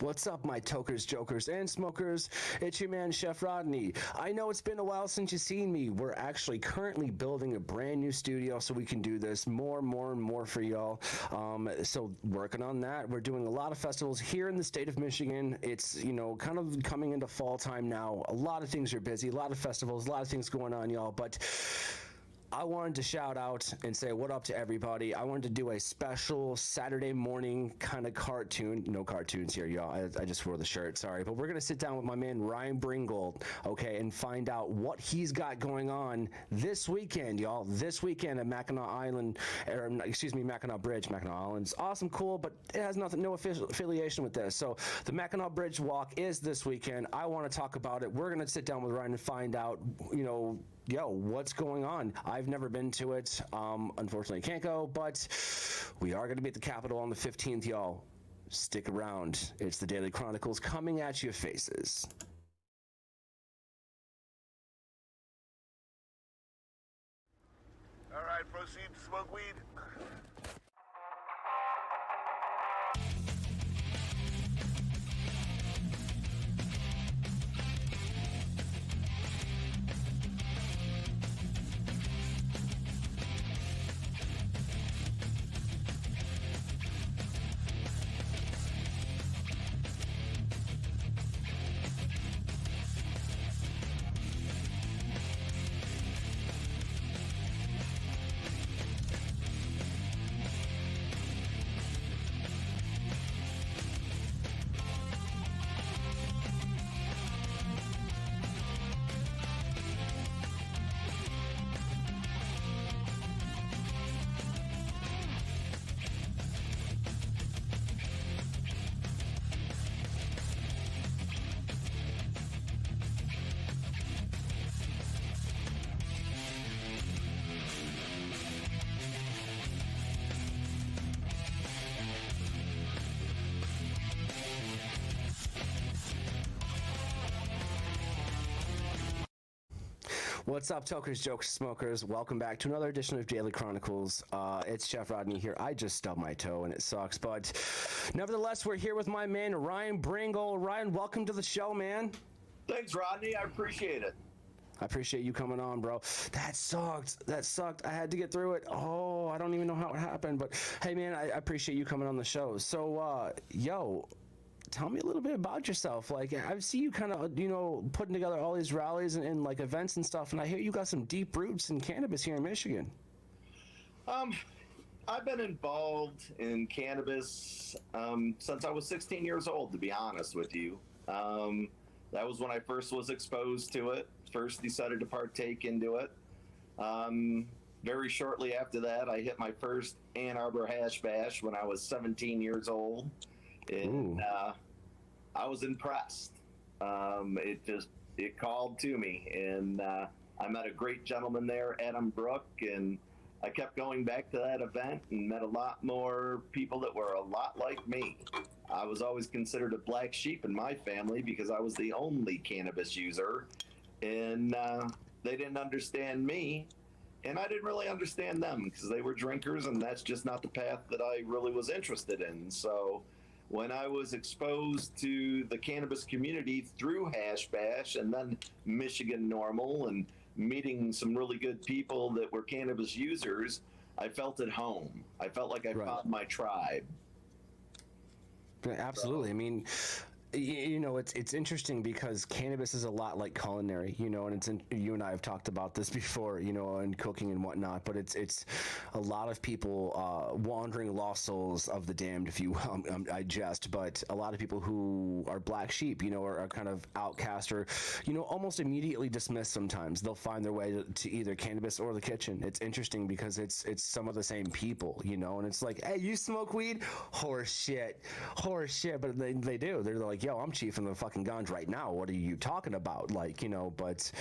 What's up, my tokers, jokers, and smokers? It's your man, Chef Rodney. I know it's been a while since you've seen me. We're actually currently building a brand new studio so we can do this more and more for y'all. So working on that. We're doing a lot of festivals here in the state of Michigan. It's, you know, kind of coming into fall time now. A lot of things are busy, a lot of festivals, a lot of things going on, y'all. But I wanted to shout out and say what up to everybody. I wanted to do a special Saturday morning kind of cartoon. No cartoons here, y'all. I just wore the shirt, sorry. But we're going to sit down with my man Ryan Bringold, okay, and find out what he's got going on this weekend, y'all. This weekend at Mackinac Island, or excuse me, Mackinac Bridge. Mackinac Island's awesome, cool, but it has no official affiliation with this. So the Mackinac Bridge Walk is this weekend. I want to talk about it. We're going to sit down with Ryan and find out, you know, what's going on? I've never been to it. Unfortunately, can't go, but we are going to be at the Capitol on the 15th, y'all. Stick around. It's the Daily Chronicles coming at your faces. All right, proceed to smoke weed. What's up, tokers, jokers, smokers? Welcome back to another edition of Daily Chronicles. It's Chef Rodney here. I just stubbed my toe and it sucks, but nevertheless, we're here with my man, Ryan Bringold. Ryan, welcome to the show, man. Thanks, Rodney. I appreciate it. I appreciate you coming on, bro. That sucked. That sucked. I had to get through it. Oh, I don't even know how it happened, but hey, man, I appreciate you coming on the show. So, tell me a little bit about yourself. Like, I see you kind of, you know, putting together all these rallies and like events and stuff, and I hear you got some deep roots in cannabis here in Michigan. I've been involved in cannabis since I was 16 years old, to be honest with you. That was when I first was exposed to it, first decided to partake into it. Very shortly after that, I hit my first Arbor hash bash when I was 17 years old. And I was impressed. It called to me, and I met a great gentleman there, Adam Brook, and I kept going back to that event and met a lot more people that were a lot like me. I was always considered a black sheep in my family because I was the only cannabis user, and they didn't understand me, and I didn't really understand them because they were drinkers, and that's just not the path that I really was interested in. So when I was exposed to the cannabis community through Hash Bash and then Michigan Normal and meeting some really good people that were cannabis users, I felt at home. I felt like I found my tribe. Absolutely. So, I mean, you know, it's interesting because cannabis is a lot like culinary, you know, and you and I have talked about this before, you know, and cooking and whatnot, but it's a lot of people, wandering lost souls of the damned, if you will. I jest, but a lot of people who are black sheep, you know, are kind of outcast or, you know, almost immediately dismissed sometimes. They'll find their way to either cannabis or the kitchen. It's interesting because it's some of the same people, you know, and it's like, hey, you smoke weed? Horse shit, but they do. They're like, yo, I'm chiefing the fucking guns right now. What are you talking about? Like, you know, but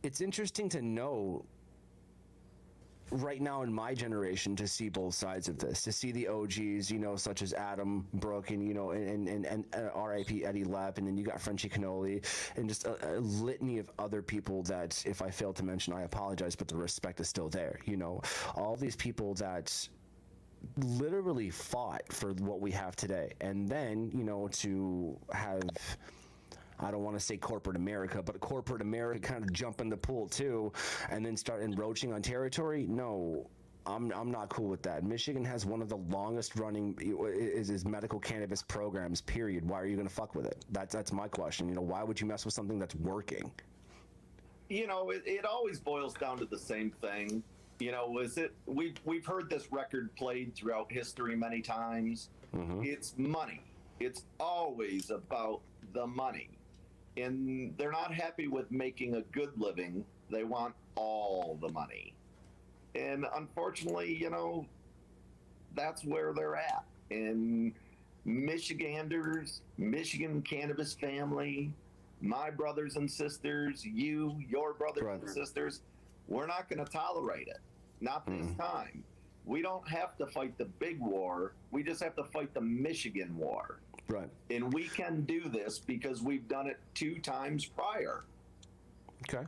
it's interesting to know right now in my generation to see both sides of this, to see the OGs, you know, such as Adam Brook and, you know, and R.I.P. Eddie Lepp, and then you got Frenchie Cannoli, and just a litany of other people that, if I failed to mention, I apologize, but the respect is still there, you know. All these people that literally fought for what we have today. And then, to have, I don't want to say corporate America, but corporate America kind of jump in the pool too, and then start encroaching on territory. No, I'm not cool with that. Michigan has one of the longest running is medical cannabis programs, period. Why are you going to fuck with it? That's my question. Why would you mess with something that's working? It always boils down to the same thing. We've heard this record played throughout history many times. It's money. It's always about the money. And they're not happy with making a good living. They want all the money. And unfortunately, that's where they're at. And Michiganders, Michigan cannabis family, my brothers and sisters, your brothers and sisters, we're not going to tolerate it. Not this time. We don't have to fight the big war. We just have to fight the Michigan war. Right. And we can do this because we've done it 2 times prior. Okay.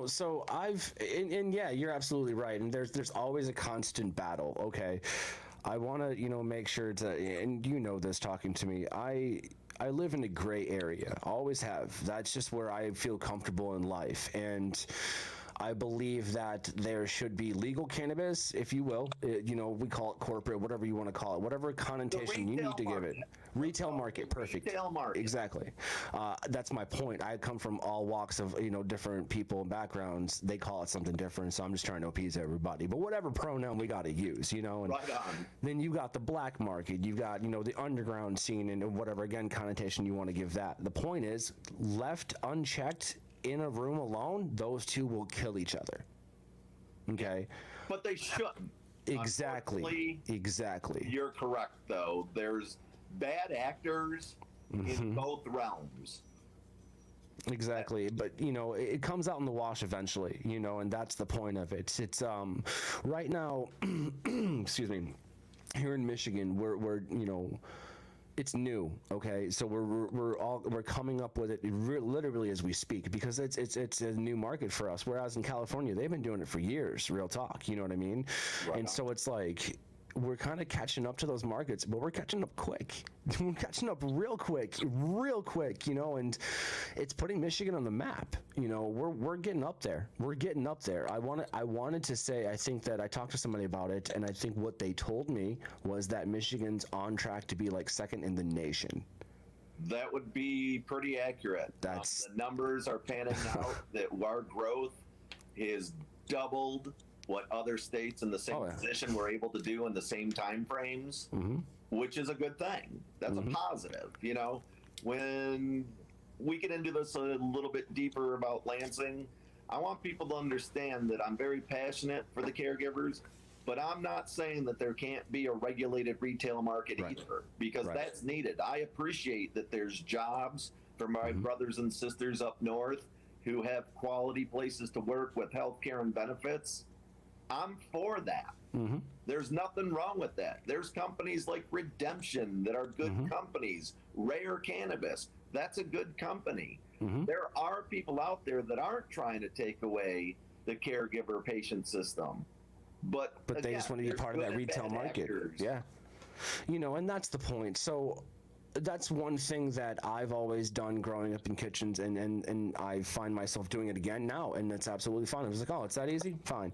So and yeah, you're absolutely right. And there's always a constant battle. Okay. I want to, make sure to, and this talking to me, I live in a gray area. Always have. That's just where I feel comfortable in life. And I believe that there should be legal cannabis, if you will. We call it corporate, whatever you want to call it, whatever connotation you need to give it. Retail market, perfect. Retail market. Exactly. That's my point. I come from all walks of, different people and backgrounds. They call it something different, so I'm just trying to appease everybody. But whatever pronoun we got to use, and right on. Then you got the black market. You got, the underground scene and whatever, again, connotation you want to give that. The point is, left unchecked, in a room alone, those two will kill each other. Okay? But they shouldn't. Exactly. You're correct, though. There's bad actors in both realms. Exactly. But, it comes out in the wash eventually, and that's the point of it. It's right now, excuse me, here in Michigan, we're it's new, okay? So we're coming up with it literally as we speak, because it's a new market for us. Whereas in California, they've been doing it for years. Real talk, you know what I mean? Right. And so it's like we're kind of catching up to those markets, but we're catching up quick. We're catching up real quick, and it's putting Michigan on the map. We're getting up there. We're getting up there. I wanted to say, I think that I talked to somebody about it, and I think what they told me was that Michigan's on track to be like second in the nation. That would be pretty accurate. The numbers are panning out that our growth is doubled what other states in the same position were able to do in the same time frames, which is a good thing. That's a positive. When we get into this a little bit deeper about Lansing, I want people to understand that I'm very passionate for the caregivers, but I'm not saying that there can't be a regulated retail market either, because that's needed. I appreciate that there's jobs for my brothers and sisters up north who have quality places to work with health care and benefits. I'm for that. There's nothing wrong with that. There's companies like Redemption that are good companies. Rare Cannabis, that's a good company. There are people out there that aren't trying to take away the caregiver patient system. But again, they just want to be part of that retail market. Actors. Yeah. And that's the point. So that's one thing that I've always done growing up in kitchens, and I find myself doing it again now, and it's absolutely fine. I was like, oh, it's that easy? Fine.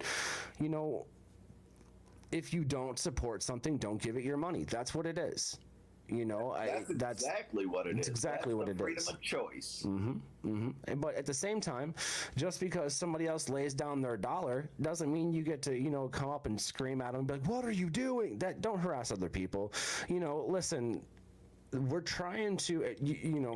If you don't support something, don't give it your money. That's what it is. That's exactly what it is. Exactly what it is. Freedom of choice. But at the same time, just because somebody else lays down their dollar doesn't mean you get to, come up and scream at them and be like, what are you doing? Don't harass other people. Listen, we're trying to,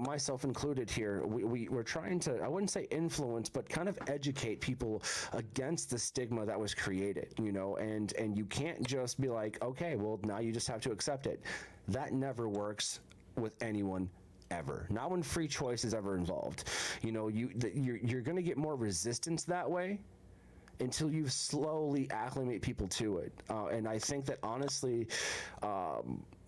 myself included here, we're trying to, I wouldn't say influence, but kind of educate people against the stigma that was created, and you can't just be like, okay, well, now you just have to accept it. That never works with anyone ever. Not when free choice is ever involved. You're going to get more resistance that way until you slowly acclimate people to it. And I think that honestly,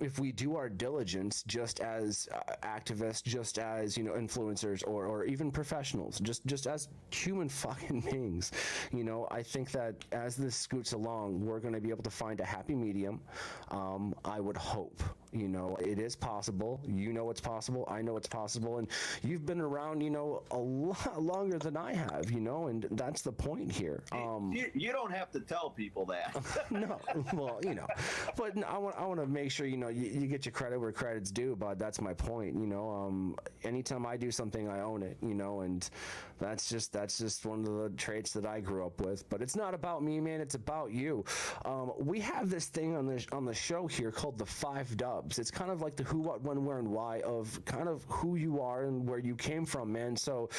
if we do our diligence, just as activists, just as influencers, or even professionals, just as human fucking beings, I think that as this scoots along, we're going to be able to find a happy medium. I would hope. It is possible. It's possible. I know it's possible, and you've been around, a lot longer than I have, and that's the point here. You don't have to tell people that. No, well, but I want to make sure you get your credit where credit's due. But that's my point. Anytime I do something, I own it. And that's just one of the traits that I grew up with. But it's not about me, man. It's about you. We have this thing on the show here called the 5 dubs. It's kind of like the who, what, when, where, and why of kind of who you are and where you came from, man. So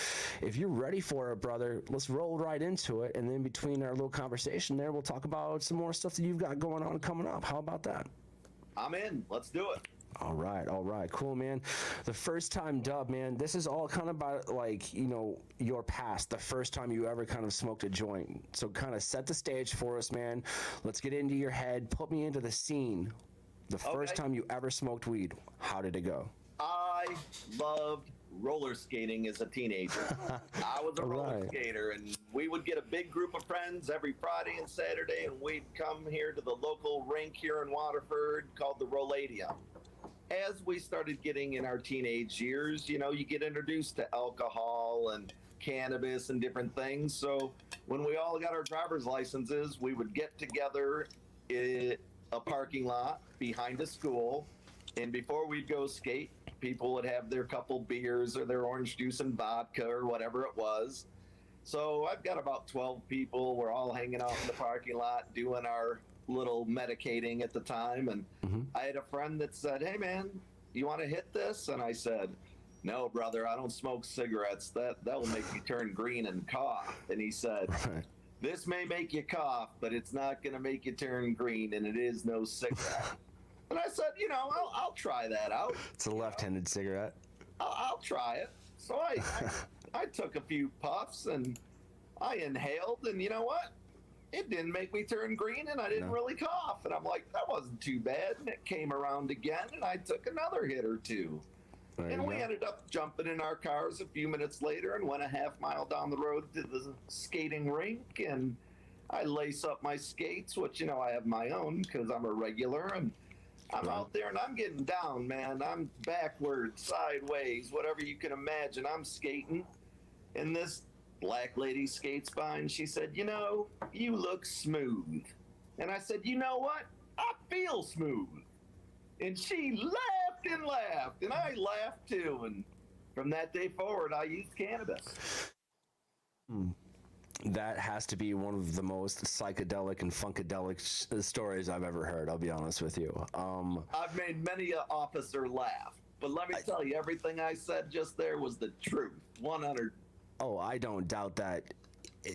if you're ready for it, brother, let's roll right into it. And then between our little conversation there, we'll talk about some more stuff that you've got going on coming up. How about that? I'm in. Let's do it. All right, cool, man. The first time dub, man, this is all kind of about your past, the first time you ever kind of smoked a joint. So kind of set the stage for us, man. Let's get into your head, put me into the scene. The first time you ever smoked weed, how did it go? I loved roller skating as a teenager. I was a roller skater, and we would get a big group of friends every Friday and Saturday, and we'd come here to the local rink here in Waterford called the Rolladium. As we started getting in our teenage years, you get introduced to alcohol and cannabis and different things. So when we all got our driver's licenses, we would get together in a parking lot behind a school, and before we'd go skate, people would have their couple beers or their orange juice and vodka or whatever it was. So I've got about 12 people. We're all hanging out in the parking lot doing our little medicating at the time, and I had a friend that said, "Hey man, you want to hit this?" And I said, "No, brother, I don't smoke cigarettes. That will make me turn green and cough." And he said, "This may make you cough, but it's not going to make you turn green, and it is no cigarette." And I said, I'll try that out. It's a left-handed cigarette. I'll try it. So I took a few puffs and I inhaled, and you know what? It didn't make me turn green, and I didn't really cough. And I'm like, that wasn't too bad. And it came around again, and I took another hit or two. And we ended up jumping in our cars a few minutes later and went a half mile down the road to the skating rink. And I lace up my skates, which, I have my own because I'm a regular. And I'm out there and I'm getting down, man. I'm backwards, sideways, whatever you can imagine. I'm skating. And this black lady skates by and she said, "You look smooth." And I said, "You know what? I feel smooth." And she laughed and laughed, and I laughed too. And from that day forward, I used cannabis. That has to be one of the most psychedelic and funkadelic stories I've ever heard, I'll be honest with you. I've made many an officer laugh, but let me tell you, everything I said just there was the truth, 100. Oh, I don't doubt that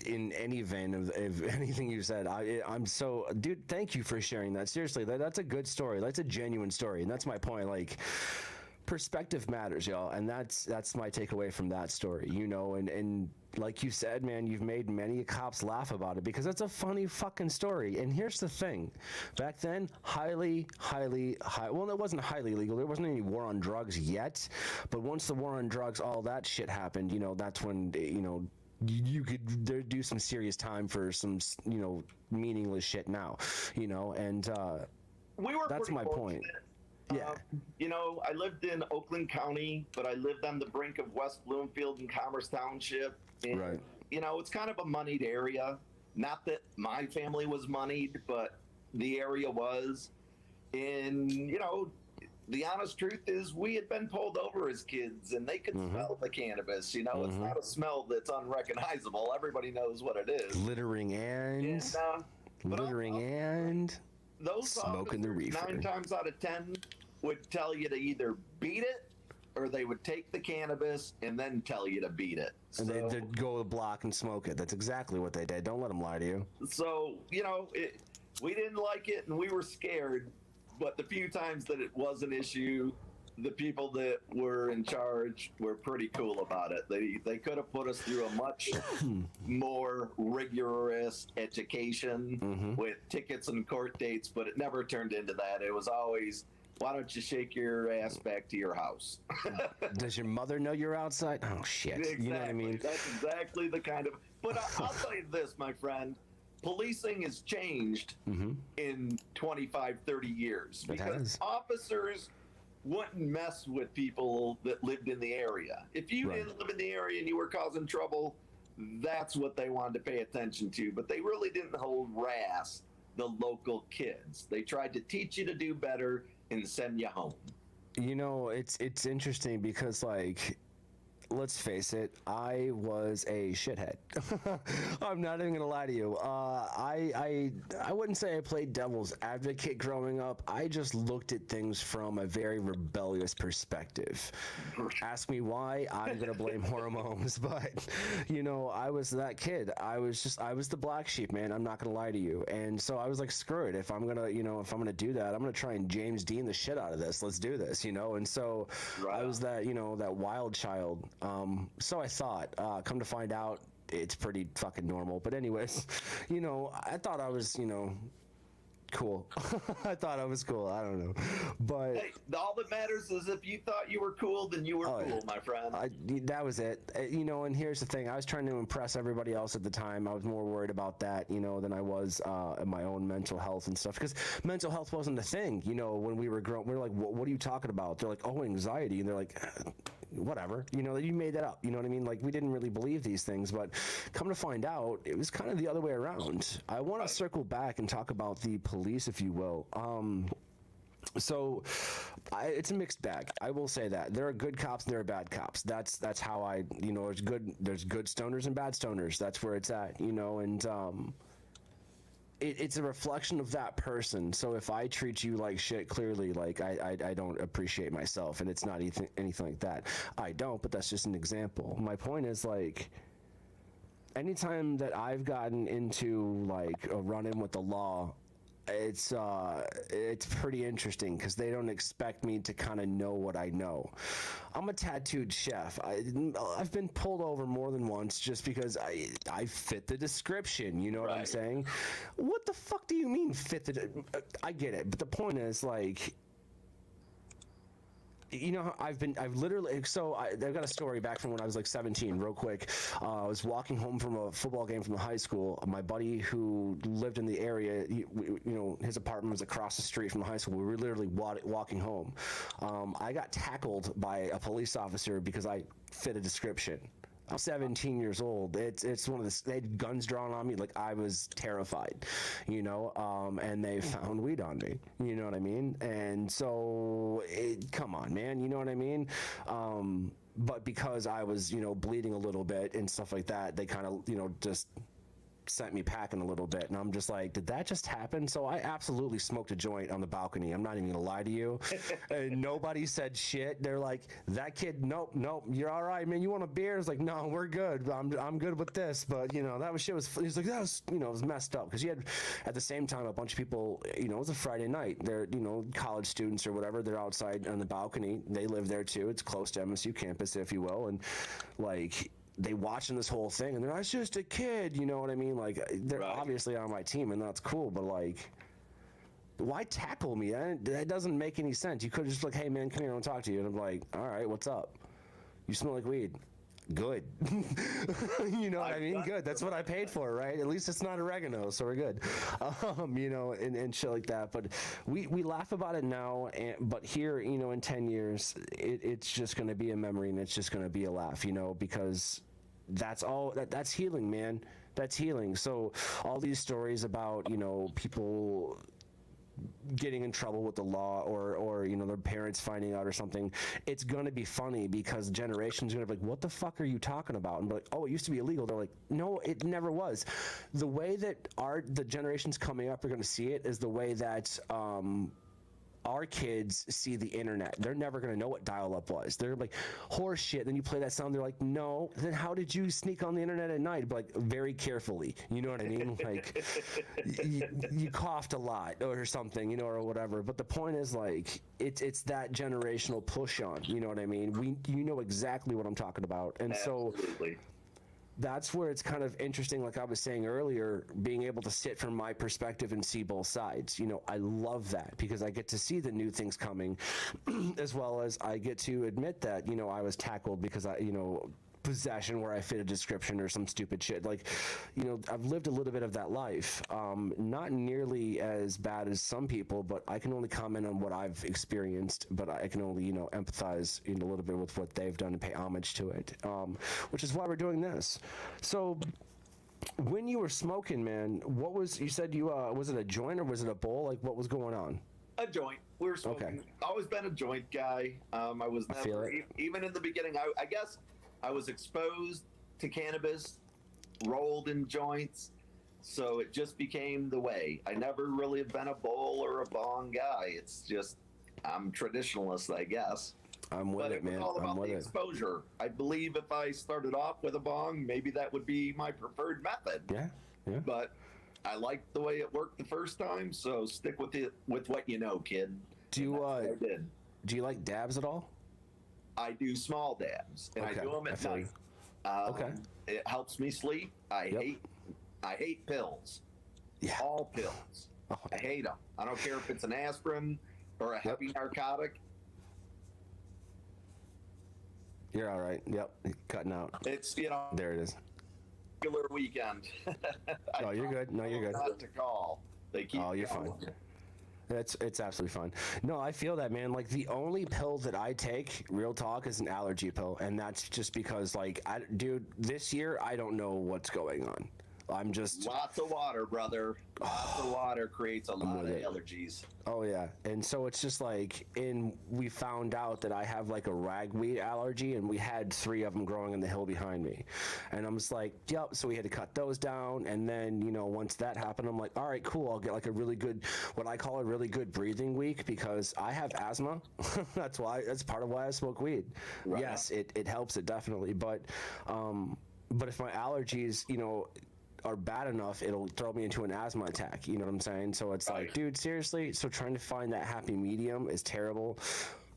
in any vein of anything you said. I'm so, dude, thank you for sharing that. Seriously, that's a good story. That's a genuine story, and that's my point. Like, perspective matters, y'all, and that's my takeaway from that story, and like you said, man, you've made many cops laugh about it because it's a funny fucking story. And here's the thing, back then, highly, well, it wasn't highly legal. There wasn't any war on drugs yet, but once the war on drugs, all that shit happened, that's when, you could do some serious time for some, meaningless shit now, and we were that's my point. Yeah. I lived in Oakland County, but I lived on the brink of West Bloomfield and Commerce Township. And, right. It's kind of a moneyed area. Not that my family was moneyed, but the area was. And, the honest truth is we had been pulled over as kids, and they could smell the cannabis. It's not a smell that's unrecognizable. Everybody knows what it is. Littering and those smoking the reefer. 9 times out of 10 would tell you to either beat it or they would take the cannabis and then tell you to beat it. And they'd go to the block and smoke it. That's exactly what they did. Don't let them lie to you. So, we didn't like it and we were scared, but the few times that it was an issue, the people that were in charge were pretty cool about it. They could have put us through a much more rigorous education with tickets and court dates, but it never turned into that. It was always, why don't you shake your ass back to your house? Does your mother know you're outside? Oh shit! Exactly. You know what I mean? That's exactly the kind of. But I'll tell you this, my friend. Policing has changed in 25, 30 years because officers wouldn't mess with people that lived in the area. If you didn't live in the area and you were causing trouble, that's what they wanted to pay attention to. But they really didn't harass the local kids. They tried to teach you to do better and send you home. You know, it's interesting because, like, let's face it, I was a shithead. I'm not even gonna lie to you. I wouldn't say I played devil's advocate growing up. I just looked at things from a very rebellious perspective. Ask me why, I'm gonna blame hormones, but you know, I was that kid. I was the black sheep, man. I'm not gonna lie to you. And so I was like, screw it. If I'm gonna do that, I'm gonna try and James Dean the shit out of this. Let's do this, you know. And so I was that, you know, that wild child. So I thought, come to find out, it's pretty fucking normal. But anyways, you know, I thought I was, you know, cool. I thought I was cool. I don't know. But hey, all that matters is if you thought you were cool, then you were cool, my friend. That was it. You know, and here's the thing. I was trying to impress everybody else at the time. I was more worried about that, you know, than I was my own mental health and stuff. Because mental health wasn't a thing, you know, when we were growing. We were like, what are you talking about? They're like, oh, anxiety. And they're like, whatever, you know, you made that up, you know what I mean? Like, we didn't really believe these things, but come to find out, it was kind of the other way around. I want to circle back and talk about the police, if you will. So it's a mixed bag. I will say that there are good cops and there are bad cops. That's how I, you know, there's good stoners and bad stoners. That's where it's at, you know, and it's a reflection of that person. So if I treat you like shit, clearly, like, I don't appreciate myself, and it's not anything like that. I don't, but that's just an example. My point is, like, anytime that I've gotten into, like, a run-in with the law, it's pretty interesting because they don't expect me to kind of know what I know. I'm a tattooed chef. I've been pulled over more than once just because I fit the description. You know what I'm saying? What the fuck do you mean fit the? I get it, but the point is, like, you know, I've literally, so I've got a story back from when I was like 17, real quick. I was walking home from a football game from the high school. My buddy who lived in the area, you know, his apartment was across the street from the high school. We were literally walking home. I got tackled by a police officer because I fit a description. I'm 17 years old. It's one of the, they had guns drawn on me. Like, I was terrified, you know, and they found weed on me, you know what I mean? And so come on, man. You know what I mean? But because I was, you know, bleeding a little bit and stuff like that, they kind of, you know, just sent me packing a little bit, and I'm just like, did that just happen? So I absolutely smoked a joint on the balcony. I'm not even gonna lie to you. And nobody said shit. They're like, that kid, nope, you're all right, man. You want a beer? It's like, no, we're good. I'm good with this. But you know, that was shit. He's like, that was, you know, it was messed up because you had at the same time a bunch of people. You know, it was a Friday night. They're, you know, college students or whatever. They're outside on the balcony. They live there too. It's close to MSU campus, if you will, and like, they watching this whole thing and they're like, it's just a kid, you know what I mean? Like, they're obviously on my team and that's cool, but like, why tackle me? That doesn't make any sense. You could have just like, hey man, come here, I want to talk to you. And I'm like, all right, what's up? You smell like weed. Good. You know what I mean? Good. That's what I paid for, right? At least it's not oregano, so we're good. You know, and shit like that. But we laugh about it now, but here, you know, in 10 years, it's just going to be a memory and it's just going to be a laugh, you know, because that's all, that's healing, man. That's healing. So all these stories about, you know, people getting in trouble with the law or you know, their parents finding out or something, it's gonna be funny because generations are gonna be like, what the fuck are you talking about? And be like, oh, it used to be illegal. They're like, no, it never was. The way that the generations coming up are gonna see it is the way that our kids see the internet. They're never going to know what dial-up was. They're like, horse shit. Then you play that sound. They're like, no. Then how did you sneak on the internet at night? But like, very carefully. You know what I mean? Like, you coughed a lot or something, you know, or whatever. But the point is, like, it's that generational push on. You know what I mean? You know exactly what I'm talking about. And absolutely. So that's where it's kind of interesting, like I was saying earlier, being able to sit from my perspective and see both sides. You know, I love that because I get to see the new things coming, as well as I get to admit that, you know, I was tackled because possession where I fit a description or some stupid shit. Like, you know, I've lived a little bit of that life. Not nearly as bad as some people, but I can only comment on what I've experienced, but I can only, you know, empathize a little bit with what they've done and pay homage to it, which is why we're doing this. So when you were smoking, man, you said was it a joint or was it a bowl? Like, what was going on? A joint. We were smoking. Okay. Always been a joint guy. I was never, even in the beginning, I guess I was exposed to cannabis, rolled in joints, so it just became the way. I never really have been a bowl or a bong guy. It's just, I'm traditionalist, I guess. I'm with it, man. It's all about the exposure. I believe if I started off with a bong, maybe that would be my preferred method. Yeah. But I liked the way it worked the first time, so stick with it, with what you know, kid. Do you like dabs at all? I do small dabs, and Okay, I do them at night. Okay. It helps me sleep. I hate pills. Yeah. All pills. Oh. I hate them. I don't care if it's an aspirin or a heavy narcotic. You're all right. Yep. Cutting out. It's, There it is. regular weekend. No, you're good. No, you're good. Not to call. They keep Oh, you're fine. calling. It's absolutely fine. No, I feel that, man. Like, the only pill that I take, real talk, is an allergy pill, and that's just because, like, dude, this year I don't know what's going on. I'm just Lots of water, brother. Lots of water creates a lot of allergies. Oh yeah, and so it's just like, we found out that I have like a ragweed allergy, and we had 3 of them growing in the hill behind me, and I'm just like, yep. So we had to cut those down, and then, you know, once that happened, I'm like, all right, cool. I'll get like a really good, what I call a really good breathing week, because I have asthma. That's part of why I smoke weed. Right. Yes, it helps it definitely, but if my allergies, you know, are bad enough, it'll throw me into an asthma attack. You know what I'm saying? So it's like, dude, seriously. So trying to find that happy medium is terrible.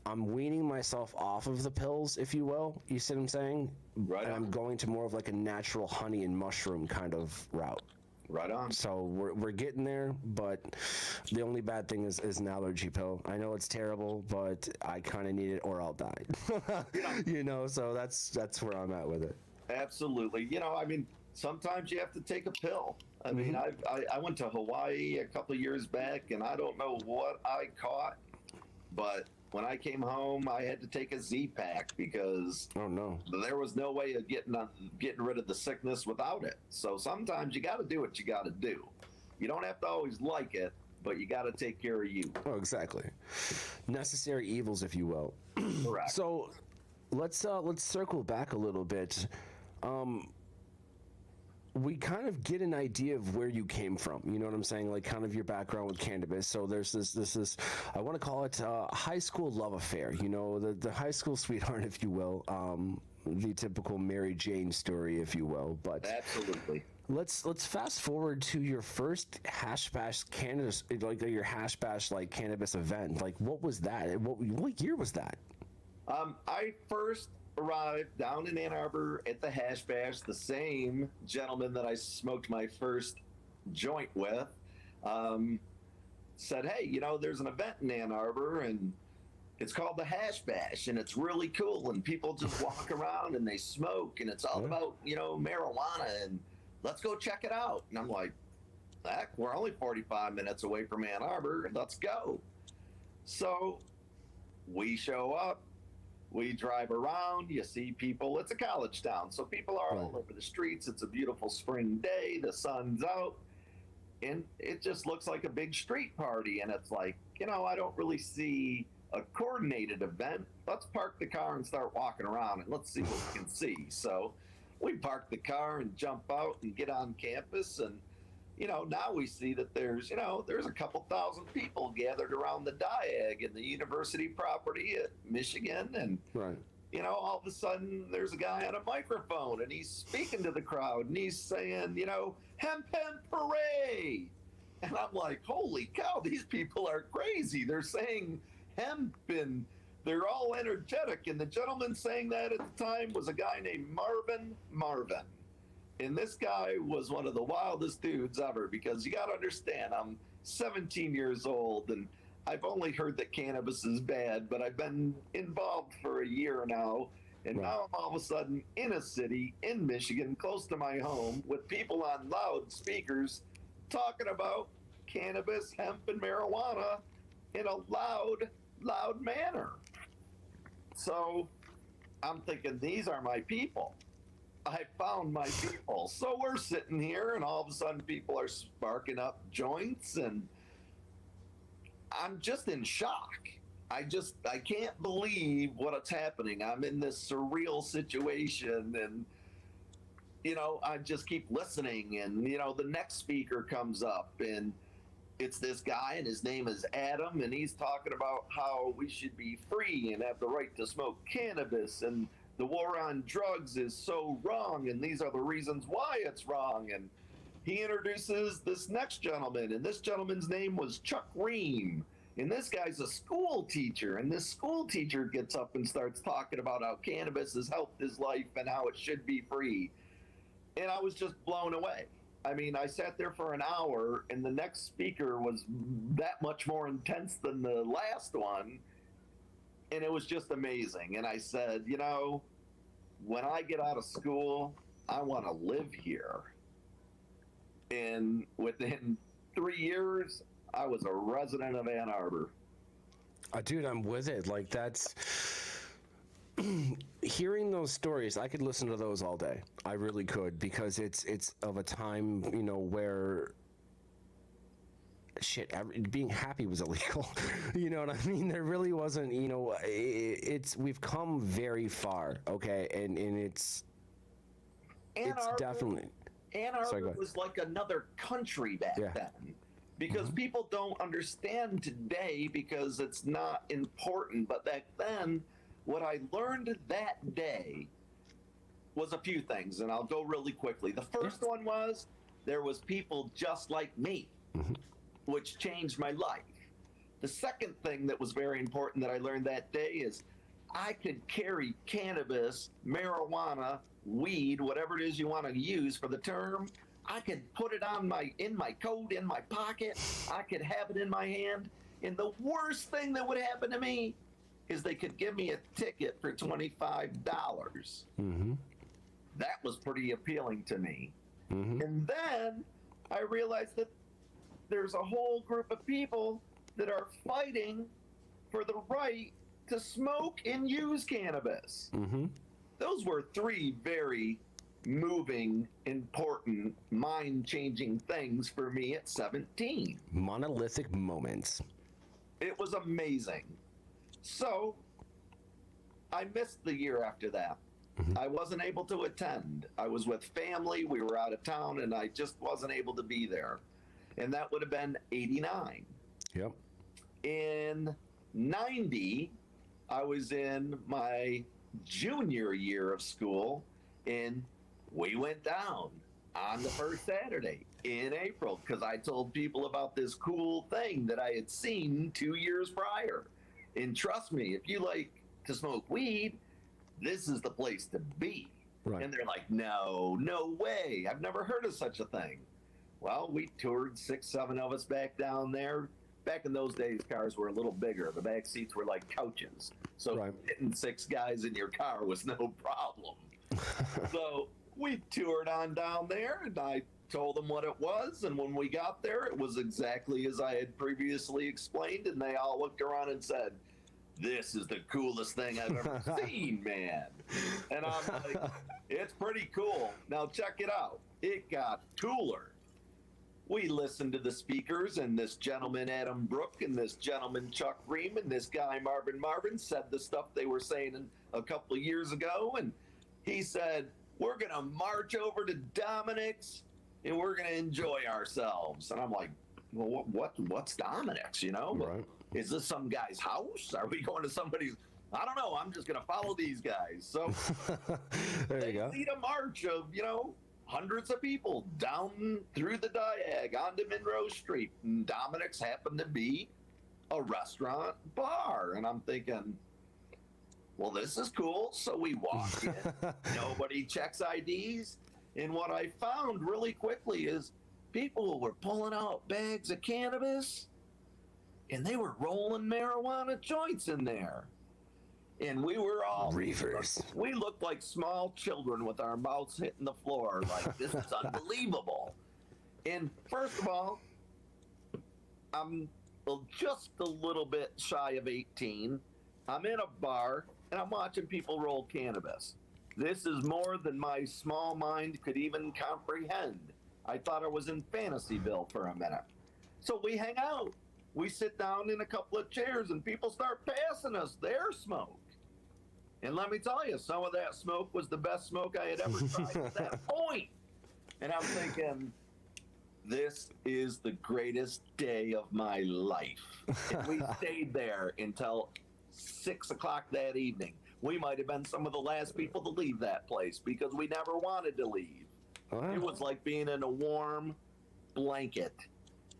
I'm weaning myself off of the pills, if you will. You see what I'm saying? Right. And I'm going to more of like a natural honey and mushroom kind of route. Right on. So we're getting there, but the only bad thing is an allergy pill. I know it's terrible, but I kind of need it or I'll die. You know, so that's where I'm at with it. Absolutely. You know, I mean, sometimes you have to take a pill. I mean, I went to Hawaii a couple of years back, and I don't know what I caught, but when I came home, I had to take a Z-Pack because there was no way of getting rid of the sickness without it. So sometimes you got to do what you got to do. You don't have to always like it, but you got to take care of you. Oh, exactly. Necessary evils, if you will. Correct. So let's circle back a little bit. We kind of get an idea of where you came from. You know what I'm saying? Like, kind of your background with cannabis. So there's this I want to call it a high school love affair. You know, the high school sweetheart, if you will. The typical Mary Jane story, if you will. But absolutely. Let's fast forward to your first hash bash cannabis, like your hash bash like cannabis event. Like, what was that? What year was that? I first arrived down in Ann Arbor at the hash bash. The same gentleman that I smoked my first joint with said, hey, you know, there's an event in Ann Arbor and it's called the hash bash and it's really cool and people just walk around and they smoke and it's all about, you know, marijuana and let's go check it out. And I'm like, heck, we're only 45 minutes away from Ann Arbor, let's go. So we show up. We drive around, you see people, it's a college town, so people are all over the streets. It's a beautiful spring day, the sun's out, and it just looks like a big street party. And it's like, you know, I don't really see a coordinated event. Let's park the car and start walking around and let's see what we can see. So we park the car and jump out and get on campus. And, you know, now we see that there's a couple thousand people gathered around the Diag in the university property at Michigan. And, you know, all of a sudden there's a guy on a microphone and he's speaking to the crowd and he's saying, you know, hemp hooray. And I'm like, holy cow, these people are crazy. They're saying hemp and they're all energetic. And the gentleman saying that at the time was a guy named Marvin. And this guy was one of the wildest dudes ever, because you got to understand, I'm 17 years old and I've only heard that cannabis is bad, but I've been involved for a year now. And Right. now I'm all of a sudden in a city in Michigan, close to my home, with people on loudspeakers talking about cannabis, hemp, and marijuana in a loud manner. So I'm thinking, these are my people. I found my people. So we're sitting here, and all of a sudden people are sparking up joints, and I'm just in shock. I can't believe what's happening. I'm in this surreal situation, and I just keep listening, and the next speaker comes up, and it's this guy, and his name is Adam, and he's talking about how we should be free and have the right to smoke cannabis, and the war on drugs is so wrong, and these are the reasons why it's wrong. And he introduces this next gentleman, and this gentleman's name was Chuck Ream. And this guy's a school teacher, and this school teacher gets up and starts talking about how cannabis has helped his life and how it should be free. And I was just blown away. I mean, I sat there for an hour, and the next speaker was that much more intense than the last one. And it was just amazing. And I said, when I get out of school, I want to live here. And within 3 years, I was a resident of Ann Arbor. Dude, I'm with it. Like, that's hearing those stories. I could listen to those all day. I really could, because it's of a time, where being happy was illegal. You know what I mean? There really wasn't. We've come very far. Okay, and it's Arbor, definitely. Ann Arbor was like another country back then. Because people don't understand today, because it's not important. But back then, what I learned that day was a few things, and I'll go really quickly. The first one was there was people just like me, which changed my life. The second thing that was very important that I learned that day is I could carry cannabis, marijuana, weed, whatever it is you want to use for the term. I could put it in my coat, in my pocket. I could have it in my hand. And the worst thing that would happen to me is they could give me a ticket for $25. That was pretty appealing to me. And then I realized that there's a whole group of people that are fighting for the right to smoke and use cannabis. Those were three very moving, important, mind-changing things for me at 17. Monolithic moments. It was amazing. So I missed the year after that. I wasn't able to attend. I was with family. We were out of town, and I just wasn't able to be there. And that would have been 89. Yep. In 90, I was in my junior year of school, and we went down on the first Saturday in April, because I told people about this cool thing that I had seen 2 years prior. And trust me, if you like to smoke weed, this is the place to be. Right. And they're like, no way. I've never heard of such a thing. Well, we toured 6, 7 of us back down there. Back in those days, cars were a little bigger. The back seats were like couches. So getting 6 guys in your car was no problem. So we toured on down there, and I told them what it was. And when we got there, it was exactly as I had previously explained. And they all looked around and said, this is the coolest thing I've ever seen, man. And I'm like, it's pretty cool. Now check it out. It got cooler. We listened to the speakers, and this gentleman, Adam Brook, and this gentleman, Chuck Ream, and this guy, Marvin, said the stuff they were saying a couple of years ago. And he said, we're going to march over to Dominic's, and we're going to enjoy ourselves. And I'm like, well, what's Dominic's, Right. Is this some guy's house? Are we going to somebody's? I don't know. I'm just going to follow these guys. So there you go. Lead a march of, hundreds of people down through the Diag onto Monroe Street. And Dominic's happened to be a restaurant bar. And I'm thinking, well, this is cool. So we walk in. Nobody checks IDs. And what I found really quickly is people were pulling out bags of cannabis and they were rolling marijuana joints in there. And we were all reefers. We looked like small children with our mouths hitting the floor, like, this is unbelievable. And first of all, I'm just a little bit shy of 18. I'm in a bar and I'm watching people roll cannabis. This is more than my small mind could even comprehend. I thought I was in Fantasyville for a minute. So we hang out. We sit down in a couple of chairs and people start passing us their smoke. And let me tell you, some of that smoke was the best smoke I had ever tried at that point. And I'm thinking, this is the greatest day of my life. And we stayed there until 6 o'clock that evening. We might have been some of the last people to leave that place because we never wanted to leave. Wow. It was like being in a warm blanket.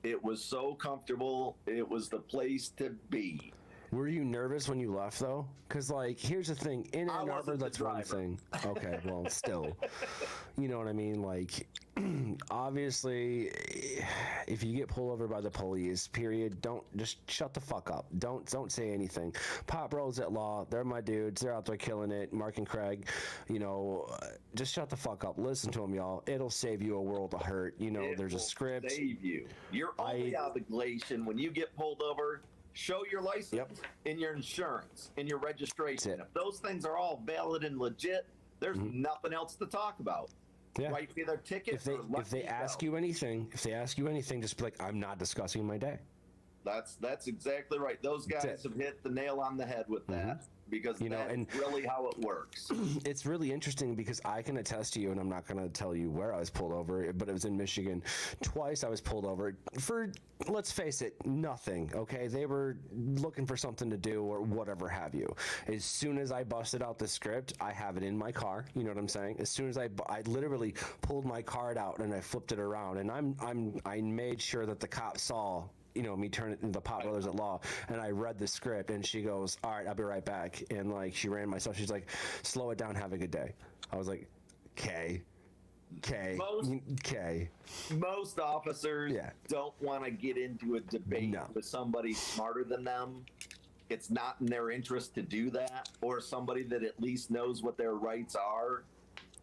It was so comfortable. It was the place to be. Were you nervous when you left, though? Because, like, here's the thing. In Ann Arbor, that's one thing. Okay, well, still. You know what I mean? Like, obviously, if you get pulled over by the police, period, just shut the fuck up. Don't say anything. Pop Bros at law. They're my dudes. They're out there killing it. Mark and Craig, just shut the fuck up. Listen to them, y'all. It'll save you a world of hurt. There's a script. Save you. Your only obligation when you get pulled over, show your license and your insurance and your registration. If those things are all valid and legit, there's nothing else to talk about. Yeah. Write me their ticket. If they ask you anything, just be like, I'm not discussing my day. That's exactly right. Those guys have hit the nail on the head with that. Because that's really how it works. It's really interesting because I can attest to you, and I'm not going to tell you where I was pulled over, but it was in Michigan. Twice I was pulled over for, let's face it, nothing, okay? They were looking for something to do or whatever have you. As soon as I busted out the script, I have it in my car, you know what I'm saying? As soon as I literally pulled my card out and I flipped it around, and I made sure that the cop saw me turn it into the Pop Brothers at Law, and I read the script, and she goes, all right, I'll be right back. And like, she ran myself. She's like, slow it down, have a good day. I was like, okay. Most officers don't want to get into a debate with somebody smarter than them. It's not in their interest to do that, or somebody that at least knows what their rights are.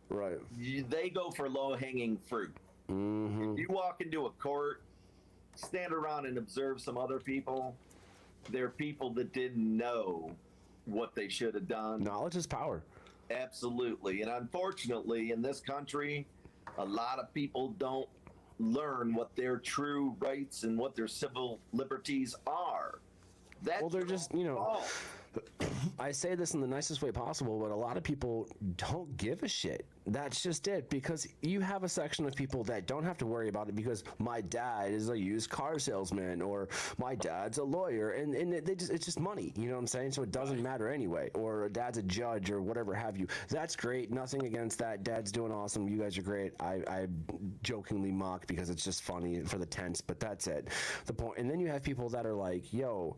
Right. They go for low-hanging fruit. If you walk into a court, stand around and observe some other people, they're people that didn't know what they should have done. Knowledge is power. Absolutely. And unfortunately, in this country, a lot of people don't learn what their true rights and what their civil liberties are. They're just, I say this in the nicest way possible, but a lot of people don't give a shit. That's just it, because you have a section of people that don't have to worry about it because my dad is a used car salesman or my dad's a lawyer, and it's just money, you know what I'm saying? So it doesn't matter anyway, or dad's a judge or whatever have you. That's great. Nothing against that. Dad's doing awesome. You guys are great. I jokingly mock because it's just funny for the tense, but that's it. The point. And then you have people that are like, yo,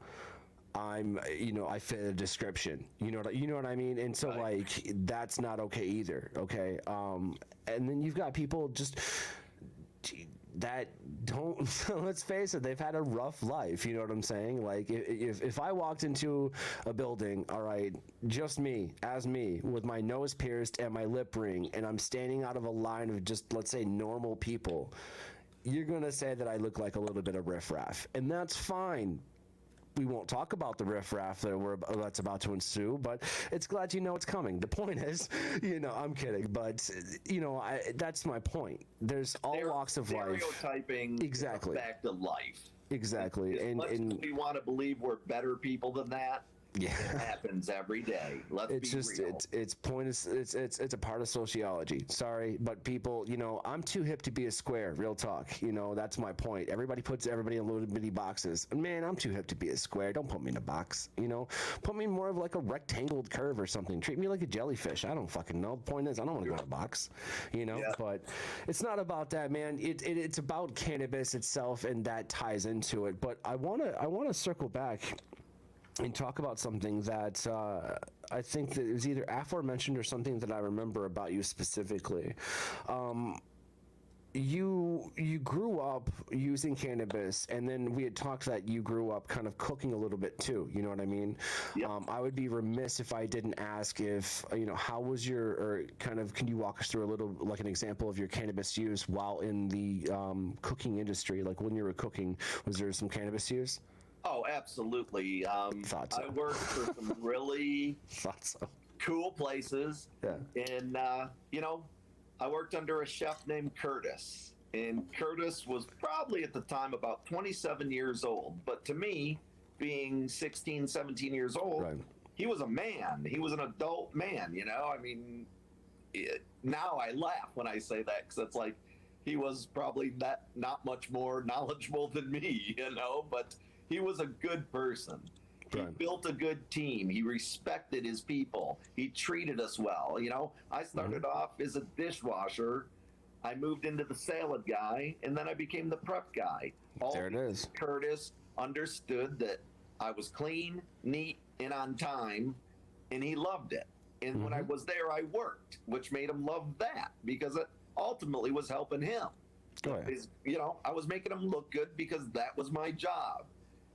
I fit a description, you know what I mean? And so like, that's not okay either. Okay. And then you've got people just that don't, let's face it, they've had a rough life. You know what I'm saying? Like if I walked into a building, all right, just me with my nose pierced and my lip ring, and I'm standing out of a line of just, let's say, normal people, you're going to say that I look like a little bit of riffraff, and that's fine. We won't talk about the riffraff that's about to ensue, but it's glad it's coming. The point is, I'm kidding, but that's my point. There's all walks of life. Stereotyping exactly back to life. Exactly, as much as we want to believe we're better people than that. Yeah, it happens every day. It's a part of sociology. Sorry, but people, I'm too hip to be a square. Real talk. That's my point. Everybody puts everybody in little bitty boxes. And man, I'm too hip to be a square. Don't put me in a box. Put me more of like a rectangled curve or something. Treat me like a jellyfish. I don't fucking know. The point is, I don't want to go in a box. But it's not about that, man. It's about cannabis itself, and that ties into it. But I wanna circle back and talk about something that I think that it was either aforementioned or something that I remember about you specifically. You grew up using cannabis, and then we had talked that you grew up kind of cooking a little bit too. You know what I mean? Yep. I would be remiss if I didn't ask if, how was or kind of, can you walk us through a little, like an example of your cannabis use while in the cooking industry? Like when you were cooking, was there some cannabis use? Oh, absolutely. Thought so. I worked for some really Thought so. cool places. Yeah. And, I worked under a chef named Curtis. And Curtis was probably at the time about 27 years old. But to me, being 16, 17 years old, Right. he was a man. He was an adult man, I mean, now I laugh when I say that because it's like he was probably not much more knowledgeable than me, but he was a good person. He Right. built a good team. He respected his people. He treated us well. I started off as a dishwasher. I moved into the salad guy, and then I became the prep guy. There it is. Curtis understood that I was clean, neat, and on time, and he loved it. And when I was there, I worked, which made him love that because it ultimately was helping him. Oh, yeah. I was making him look good because that was my job.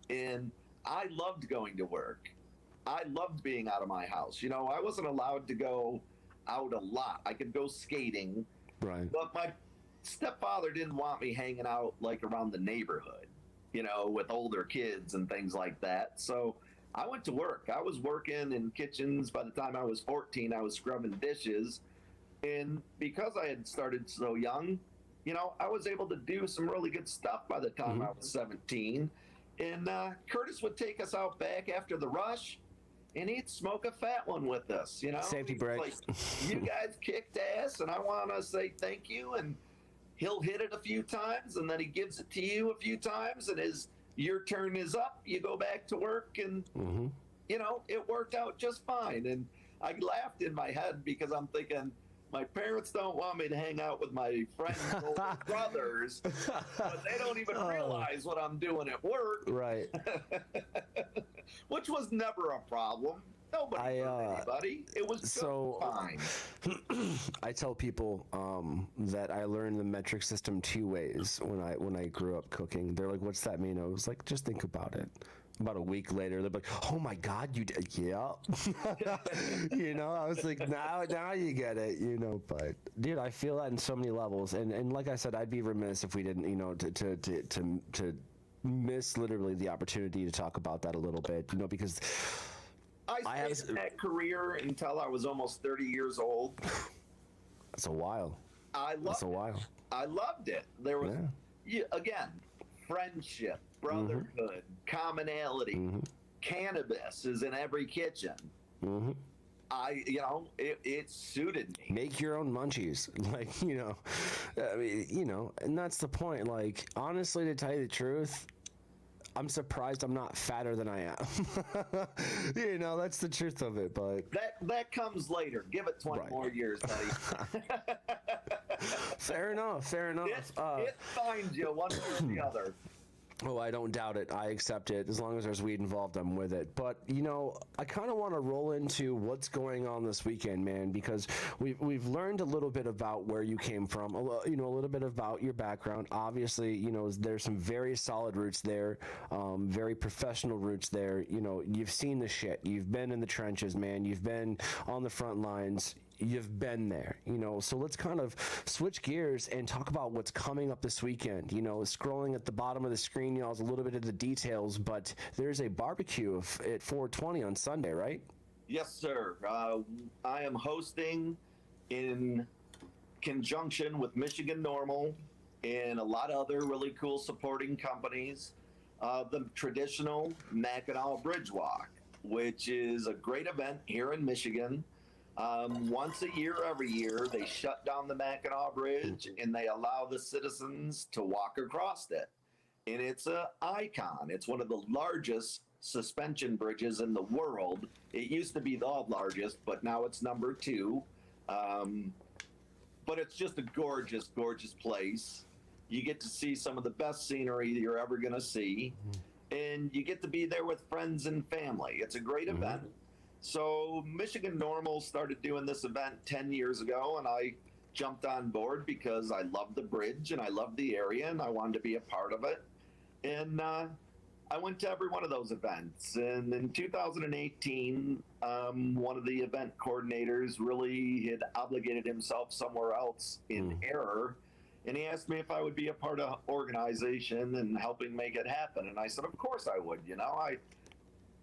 And I loved going to work. I loved being out of my house. I wasn't allowed to go out a lot. I could go skating, Right. but my stepfather didn't want me hanging out like around the neighborhood, with older kids and things like that. So I went to work. I was working in kitchens. By the time I was 14, I was scrubbing dishes. And because I had started so young, I was able to do some really good stuff by the time I was 17. And Curtis would take us out back after the rush, and he'd smoke a fat one with us, Safety He's break. like, you guys kicked ass, and I want to say thank you. And he'll hit it a few times, and then he gives it to you a few times, and as your turn is up, you go back to work, and, it worked out just fine. And I laughed in my head because I'm thinking, my parents don't want me to hang out with my friends' older brothers, but they don't even realize what I'm doing at work. Right. Which was never a problem. Nobody hurt anybody. It was just fine. I tell people that I learned the metric system 2 ways when I grew up cooking. They're like, "What's that mean?" I was like, "Just think about it." About a week later, they're like, "Oh my God, you did?" Yeah. I was like, now you get it, But dude, I feel that in so many levels, and like I said, I'd be remiss if we didn't, to miss literally the opportunity to talk about that a little bit, because I stayed in that career until I was almost 30 years old. That's a while. That's a while. I loved it. There was, again, friendship, brotherhood, commonality. Cannabis is in every kitchen. It suited me. Make your own munchies, and that's the point. Like, honestly, to tell you the truth, I'm surprised I'm not fatter than I am. That's the truth of it. But that comes later. Give it 20 more years, buddy. Fair enough. It finds you one way or the other. Oh, I don't doubt it. I accept it. As long as there's weed involved, I'm with it. But, I kind of want to roll into what's going on this weekend, man, because we've learned a little bit about where you came from, a little bit about your background. Obviously, there's some very solid roots there, very professional roots there. You've seen the shit. You've been in the trenches, man. You've been on the front lines. You've been there, so let's kind of switch gears and talk about what's coming up this weekend. Scrolling at the bottom of the screen, is a little bit of the details, but there's a barbecue at 420 on Sunday, right? Yes, sir. I am hosting in conjunction with Michigan Normal and a lot of other really cool supporting companies, the traditional Mackinac Bridge Walk, which is a great event here in Michigan. Once a year, every year, they shut down the Mackinac Bridge and they allow the citizens to walk across it. And it's an icon. It's one of the largest suspension bridges in the world. It used to be the largest, but now it's number 2. But it's just a gorgeous, gorgeous place. You get to see some of the best scenery you're ever going to see. And you get to be there with friends and family. It's a great event. So Michigan Normal started doing this event 10 years ago, and I jumped on board because I love the bridge and I love the area and I wanted to be a part of it. And I went to every one of those events. And in 2018, one of the event coordinators really had obligated himself somewhere else in error. And he asked me if I would be a part of organization and helping make it happen. And I said, of course I would. You know,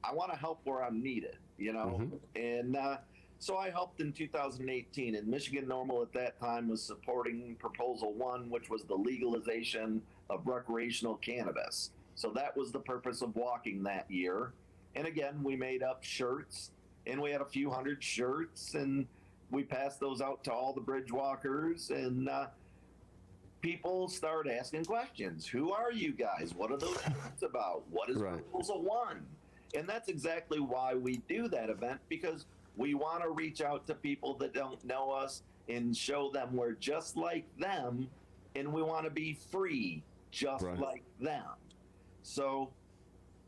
I want to help where I'm needed, you know. And so I helped in 2018. And Michigan Normal at that time was supporting Proposal 1, which was the legalization of recreational cannabis. So that was the purpose of walking that year. And again, we made up shirts, and we had a few hundred shirts, and we passed those out to all the bridge walkers, and people start asking questions. Who are you guys? What are those shirts about? What is Proposal 1? And that's exactly why we do that event, because we want to reach out to people that don't know us and show them we're just like them, and we want to be free just like them. So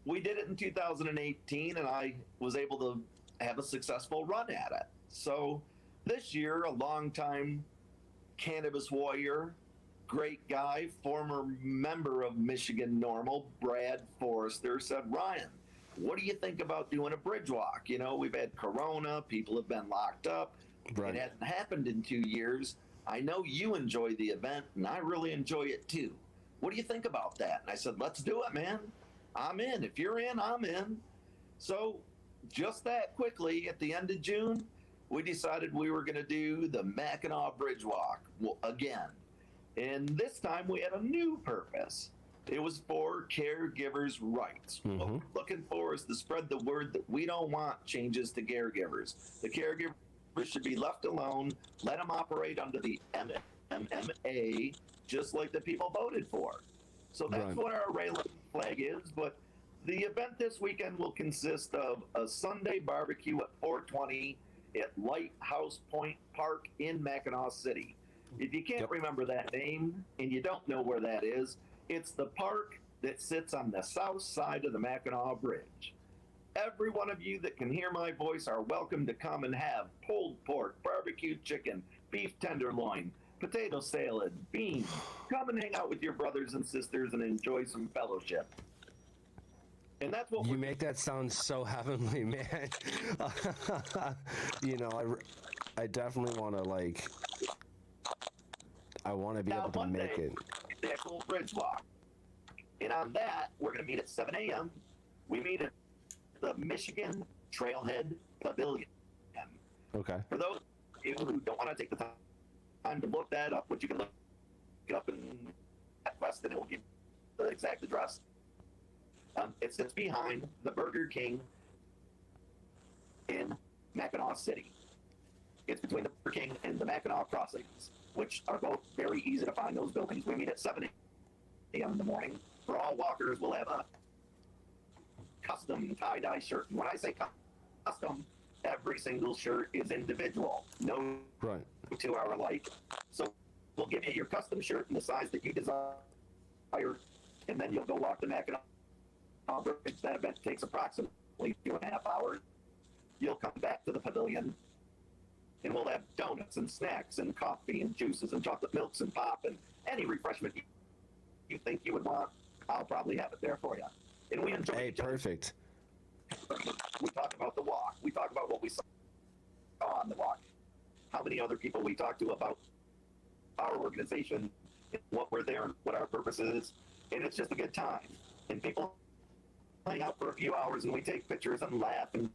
we did it in 2018, and I was able to have a successful run at it. So this year, a longtime cannabis warrior, great guy, former member of Michigan Normal, Brad Forrester, said, Ryan, what do you think about doing a bridge walk? You know, we've had Corona, people have been locked up. It hasn't happened in 2 years. I know you enjoy the event, and I really enjoy it too. What do you think about that? And I said, let's do it, man. I'm in. If you're in, I'm in. So just that quickly, at the end of June, we decided we were going to do the Mackinac Bridge Walk again. And this time we had a new purpose. It was for caregivers' rights. What we're looking for is to spread the word that we don't want changes to caregivers. The caregivers should be left alone. Let them operate under the MMA, just like the people voted for. So that's what our railing flag is. But the event this weekend will consist of a Sunday barbecue at 420 at Lighthouse Point Park in Mackinac City. If you can't remember that name and you don't know where that is, it's the park that sits on the south side of the Mackinac Bridge. Every one of you that can hear my voice are welcome to come and have pulled pork, barbecued chicken, beef tenderloin, potato salad, beans. Come and hang out with your brothers and sisters and enjoy some fellowship. And that's what you make that sound so heavenly, man. You know, I definitely want to I want to be able to make it. The actual bridge walk. And on that, we're going to meet at 7 a.m. We meet at the Michigan Trailhead Pavilion. Okay. For those of you who don't want to take the time to look that up, which you can look it up in that quest and it will give the exact address. It sits behind the Burger King in Mackinac City. It's between the Burger King and the Mackinac crossings, which are both very easy to find. Those buildings. We meet at 7 a.m. in the morning. For all walkers, we'll have a custom tie-dye shirt. And when I say custom, every single shirt is individual. No two are alike. So we'll give you your custom shirt in the size that you desire, and then you'll go walk the Mackinac Bridge. That event takes approximately 2.5 hours. You'll come back to the pavilion, and we'll have donuts and snacks and coffee and juices and chocolate milks and pop and any refreshment you think you would want. I'll probably have it there for you. And we enjoy Hey, perfect. We talk about the walk. We talk about what we saw on the walk. How many other people we talked to about our organization, and what we're there, and what our purpose is. And it's just a good time. And people hang out for a few hours, and we take pictures and laugh and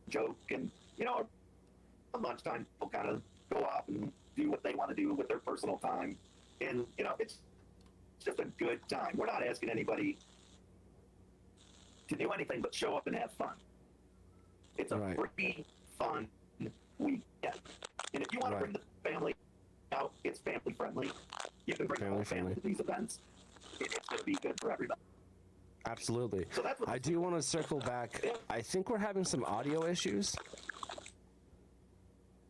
joke. And, you know, at lunchtime, people kind of go off and do what they want to do with their personal time. And, you know, it's just a good time. We're not asking anybody to do anything but show up and have fun. It's a free, fun weekend. And if you want to bring the family out, it's family friendly. You can bring the whole family to these events. It's going to be good for everybody. Absolutely. So that's what I do want to circle back. I think we're having some audio issues.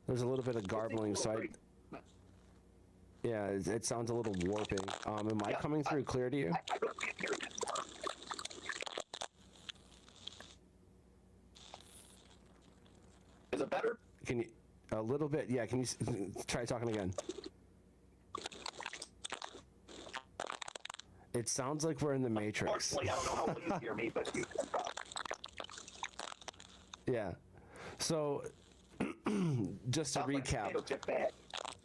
There's a little bit of garbling, so yeah, it sounds a little warping. Am I coming through clear to you? I really can't hear you. Can you a little bit? Yeah. Can you try talking again? It sounds like we're in the Matrix. Unfortunately, I don't know how well you hear me, but you can talk. Yeah. So, just to Sounds like recap, potato chip bag.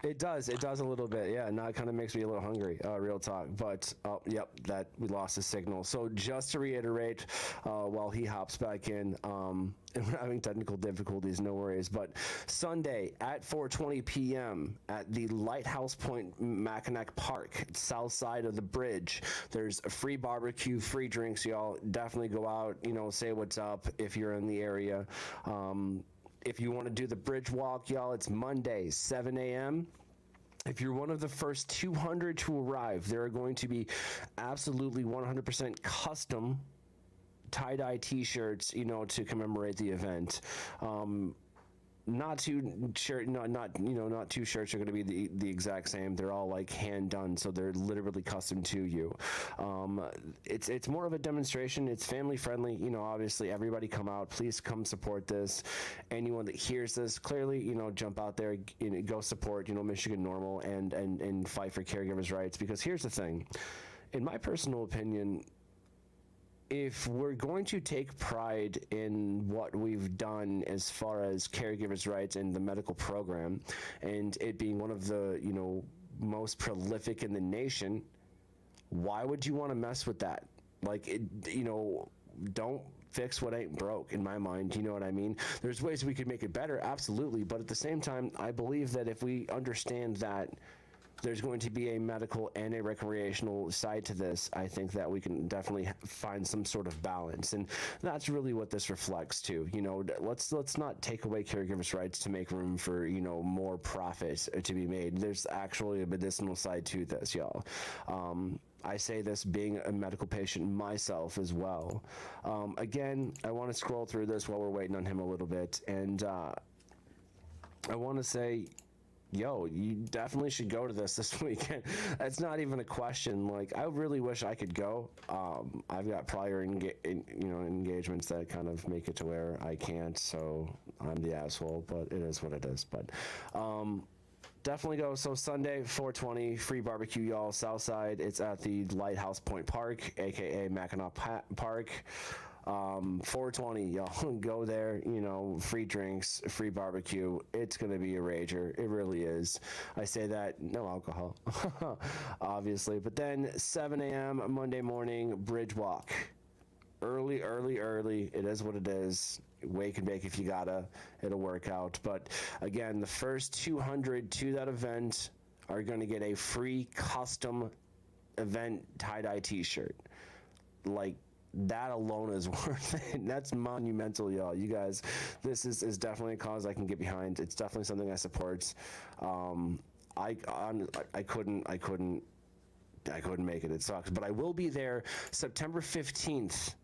it does a little bit. Yeah. Now it kind of makes me a little hungry. Real talk. But oh, yep, that we lost the signal. So just to reiterate, while he hops back in, and we're having technical difficulties, no worries. But Sunday at 4:20 p.m. at the Lighthouse Point Mackinac Park, south side of the bridge. There's a free barbecue, free drinks, y'all. Definitely go out, say what's up if you're in the area. If you want to do the bridge walk, y'all, it's Monday, 7 a.m. If you're one of the first 200 to arrive, there are going to be absolutely 100% custom tie-dye t-shirts, to commemorate the event. Not two shirts are going to be the exact same. They're all like hand done, so they're literally custom to you. It's more of a demonstration. It's family friendly. Obviously everybody come out. Please come support this. Anyone that hears this, clearly, jump out there, go support, Michigan Normal and fight for caregivers' rights. Because here's the thing, in my personal opinion, if we're going to take pride in what we've done as far as caregivers' rights and the medical program, and it being one of the, most prolific in the nation, why would you want to mess with that? Don't fix what ain't broke, in my mind. You know what I mean? There's ways we could make it better, absolutely. But at the same time, I believe that if we understand that there's going to be a medical and a recreational side to this, I think that we can definitely find some sort of balance, and that's really what this reflects to. Let's not take away caregivers' rights to make room for more profit to be made. There's actually a medicinal side to this, y'all. I say this being a medical patient myself as well. Again, I want to scroll through this while we're waiting on him a little bit, and I want to say, yo, you definitely should go to this weekend. That's not even a question. I really wish I could go. I've got prior engagements that kind of make it to where I can't, so I'm the asshole, but it is what it is. But definitely go. So Sunday, 4:20, free barbecue, y'all. Southside, it's at the Lighthouse Point Park, aka Mackinac Park. 4:20, y'all, go there, free drinks, free barbecue. It's going to be a rager. It really is. I say that, no alcohol, obviously. But then 7 a.m. Monday morning, bridge walk. Early. It is what it is. Wake and bake if you gotta. It'll work out. But again, the first 200 to that event are going to get a free custom event tie-dye t-shirt. That alone is worth it. That's monumental, y'all. You guys, this is definitely a cause I can get behind. It's definitely something I support. I couldn't make it. It sucks, but I will be there September 15th.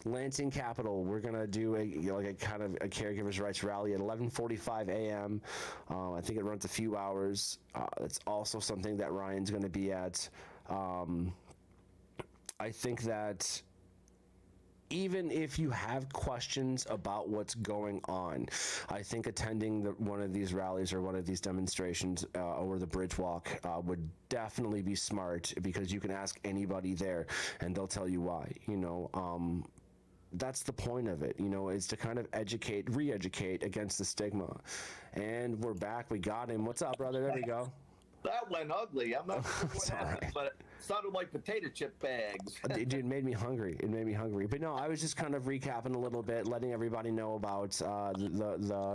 Lansing Capitol. We're gonna do a kind of a caregivers' rights rally at 11:45 a.m. I think it runs a few hours. It's also something that Ryan's gonna be at. I think that even if you have questions about what's going on, I think attending one of these rallies or one of these demonstrations or the bridge walk would definitely be smart, because you can ask anybody there and they'll tell you why. That's the point of it, is to kind of re-educate against the stigma. And we're back. We got him. What's up, brother? There we go. That went ugly. I'm not sure what happened, but it sounded like potato chip bags. Dude, it made me hungry. But no, I was just kind of recapping a little bit, letting everybody know about the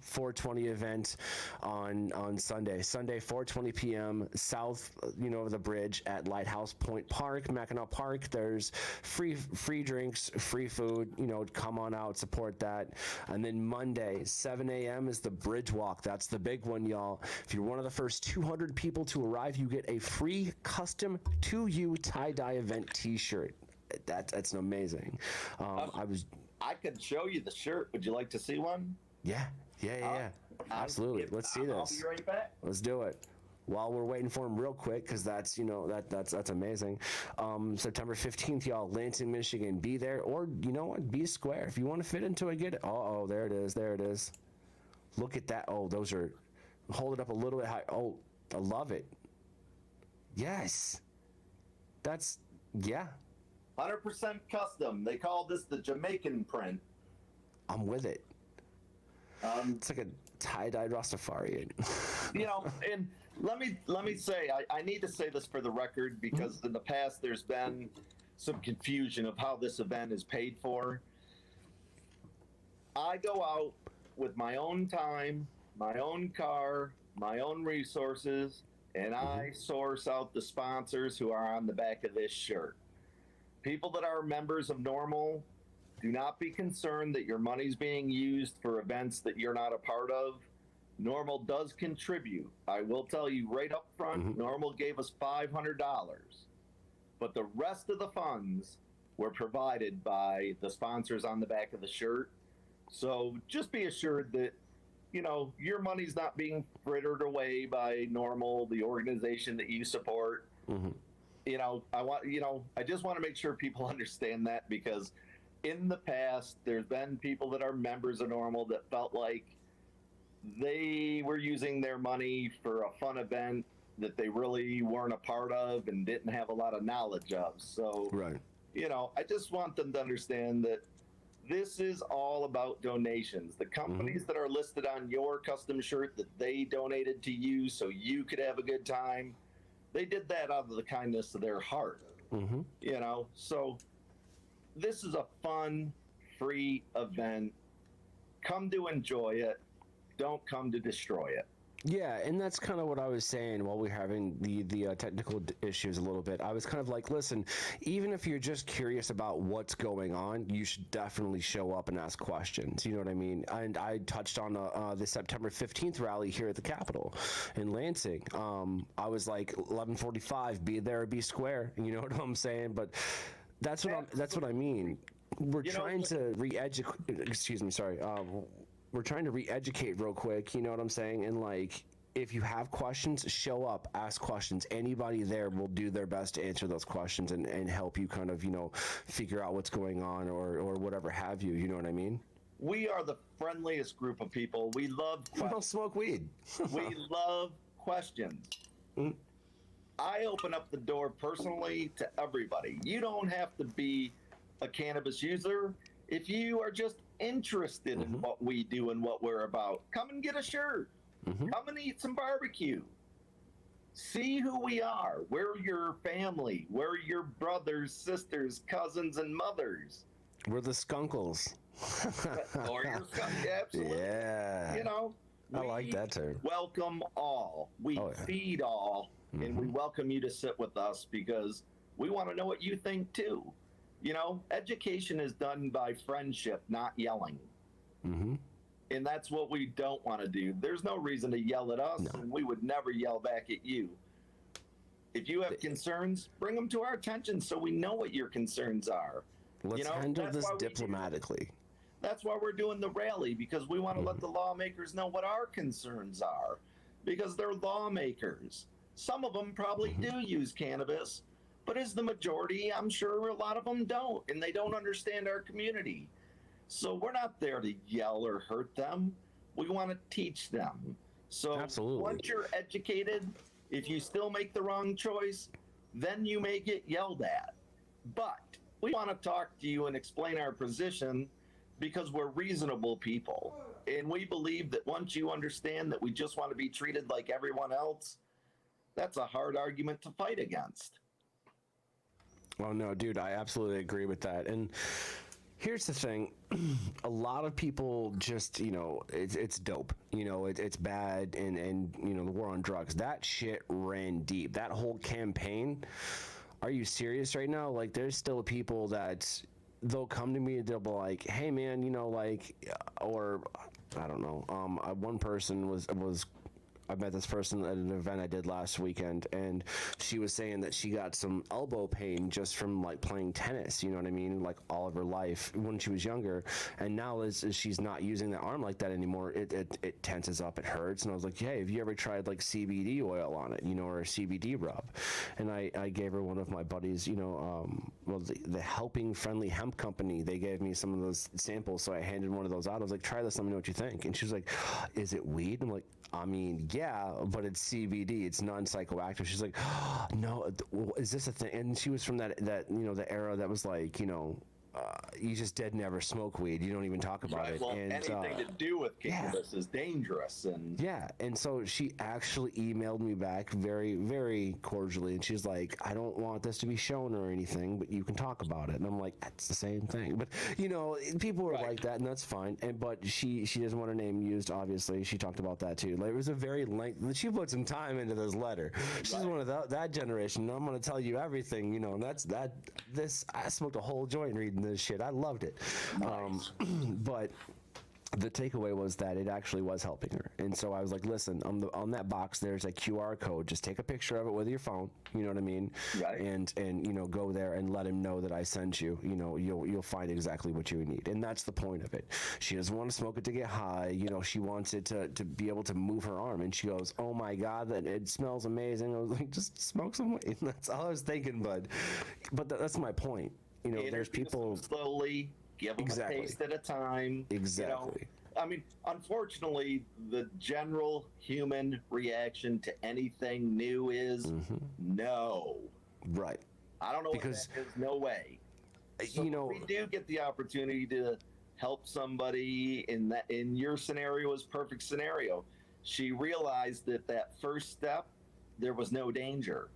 4:20 event on Sunday, 4:20 p.m. south, of the bridge at Lighthouse Point Park, Mackinac Park. There's free drinks, free food. Come on out, support that. And then Monday, 7 a.m. is the bridge walk. That's the big one, y'all. If you're one of the first 200 people to arrive, you get a free custom to you tie-dye event T-shirt. That's amazing. I could show you the shirt. Would you like to see one? Yeah. Absolutely. Let's see this. I'll be right back. Let's do it. while we're waiting for them real quick, because that's, that's amazing. September 15th, y'all, Lansing, Michigan. Be there, or you know what? Be square. If you want to fit into it, get it. Oh, there it is. There it is. Look at that. Oh, those are. Hold it up a little bit high. Oh, I love it. Yes. That's, yeah. 100% custom. They call this the Jamaican print. I'm with it. It's like a tie-dyed Rastafarian. And let me say, I need to say this for the record, because in the past there's been some confusion of how this event is paid for. I go out with my own time, my own car, my own resources, and I source out the sponsors who are on the back of this shirt. People that are members of Normal, do not be concerned that your money's being used for events that you're not a part of. Normal does contribute. I will tell you right up front, Normal gave us $500, but the rest of the funds were provided by the sponsors on the back of the shirt. So just be assured that, your money's not being frittered away by Normal, the organization that you support. I just want to make sure people understand that, because in the past, there's been people that are members of Normal that felt like they were using their money for a fun event that they really weren't a part of and didn't have a lot of knowledge of. So, right. I just want them to understand that this is all about donations. The companies that are listed on your custom shirt that they donated to you so you could have a good time, they did that out of the kindness of their heart. So this is a fun, free event. Come to enjoy it. Don't come to destroy it. Yeah, and that's kind of what I was saying while we were having the technical issues a little bit. I was kind of like, listen, even if you're just curious about what's going on, you should definitely show up and ask questions. You know what I mean? And I touched on the September 15th rally here at the Capitol in Lansing. I was like, 11:45, be there or be square. You know what I'm saying? But that's what I mean. We're trying to re-educate. Excuse me, sorry. We're trying to re-educate real quick, you know what I'm saying? And like, if you have questions, show up, ask questions. Anybody there will do their best to answer those questions and help you kind of, figure out what's going on or whatever have you. You know what I mean? We are the friendliest group of people. We love questions. We don't smoke weed. We love questions. I open up the door personally to everybody. You don't have to be a cannabis user. If you are just interested in what we do and what we're about, come and get a shirt. Come and eat some barbecue. See who we are. We're your family. We're your brothers, sisters, cousins, and mothers. We're the skunkles. Or your skunk, absolutely. Yeah. I like that term. Welcome all. We feed all, and we welcome you to sit with us because we want to know what you think too. Education is done by friendship, not yelling. And that's what we don't want to do. There's no reason to yell at us, and we would never yell back at you. If you have concerns, bring them to our attention so we know what your concerns are. Let's handle this diplomatically. That's why we're doing the rally, because we want to let the lawmakers know what our concerns are, because they're lawmakers. Some of them probably do use cannabis, but as the majority, I'm sure a lot of them don't, and they don't understand our community. So we're not there to yell or hurt them. We want to teach them. So once you're educated, if you still make the wrong choice, then you may get yelled at. But we want to talk to you and explain our position because we're reasonable people. And we believe that once you understand that we just want to be treated like everyone else, that's a hard argument to fight against. Well, no, dude, I absolutely agree with that. And here's the thing. A lot of people just, it's dope. It's bad. And the war on drugs, that shit ran deep. That whole campaign. Are you serious right now? Like, there's still people that they'll come to me. They'll be like, hey, man, or I don't know. One person was I met this person at an event I did last weekend, and she was saying that she got some elbow pain just from like playing tennis, you know what I mean, like all of her life when she was younger, and now as she's not using the arm like that anymore, it tenses up, it hurts. And I was like, hey, have you ever tried like CBD oil on it, you know, or a CBD rub? And I gave her one of my buddies, you know, the Helping Friendly Hemp Company, they gave me some of those samples, so I handed one of those out. I was like, try this, let me know what you think. And she was like, is it weed? I'm like, I mean, yeah, but it's CBD, it's non-psychoactive. She's like, oh, no, is this a thing? And she was from that you know, the era that was like, you know, you just dead never smoke weed. You don't even talk about it. Well, and anything to do with cannabis is dangerous. And and so she actually emailed me back very, very cordially, and she's like, I don't want this to be shown or anything, but you can talk about it. And I'm like, that's the same thing. But you know, people are like that, and that's fine. But she doesn't want her name used. Obviously, she talked about that too. Like, it was a very lengthy. She put some time into this letter. She's one of that generation. I'm going to tell you everything. You know, and that's that. I smoked a whole joint reading this shit. I loved it. Nice. But the takeaway was that it actually was helping her. And so I was like, listen, on that box there's a QR code. Just take a picture of it with your phone, you know what I mean? Right. And you know, go there and let him know that I sent you. You know, you'll find exactly what you need. And that's the point of it. She doesn't want to smoke it to get high. You know, she wants it to be able to move her arm. And she goes, oh my God, that it smells amazing. I was like, just smoke some weed. That's all I was thinking, bud. But that's my point. You know, there's people slowly give them a taste at a time. Exactly. You know, I mean, unfortunately, the general human reaction to anything new is no. Right. I don't know because what that is. No way. So you know, we do get the opportunity to help somebody in your scenario is perfect scenario. She realized that first step, there was no danger.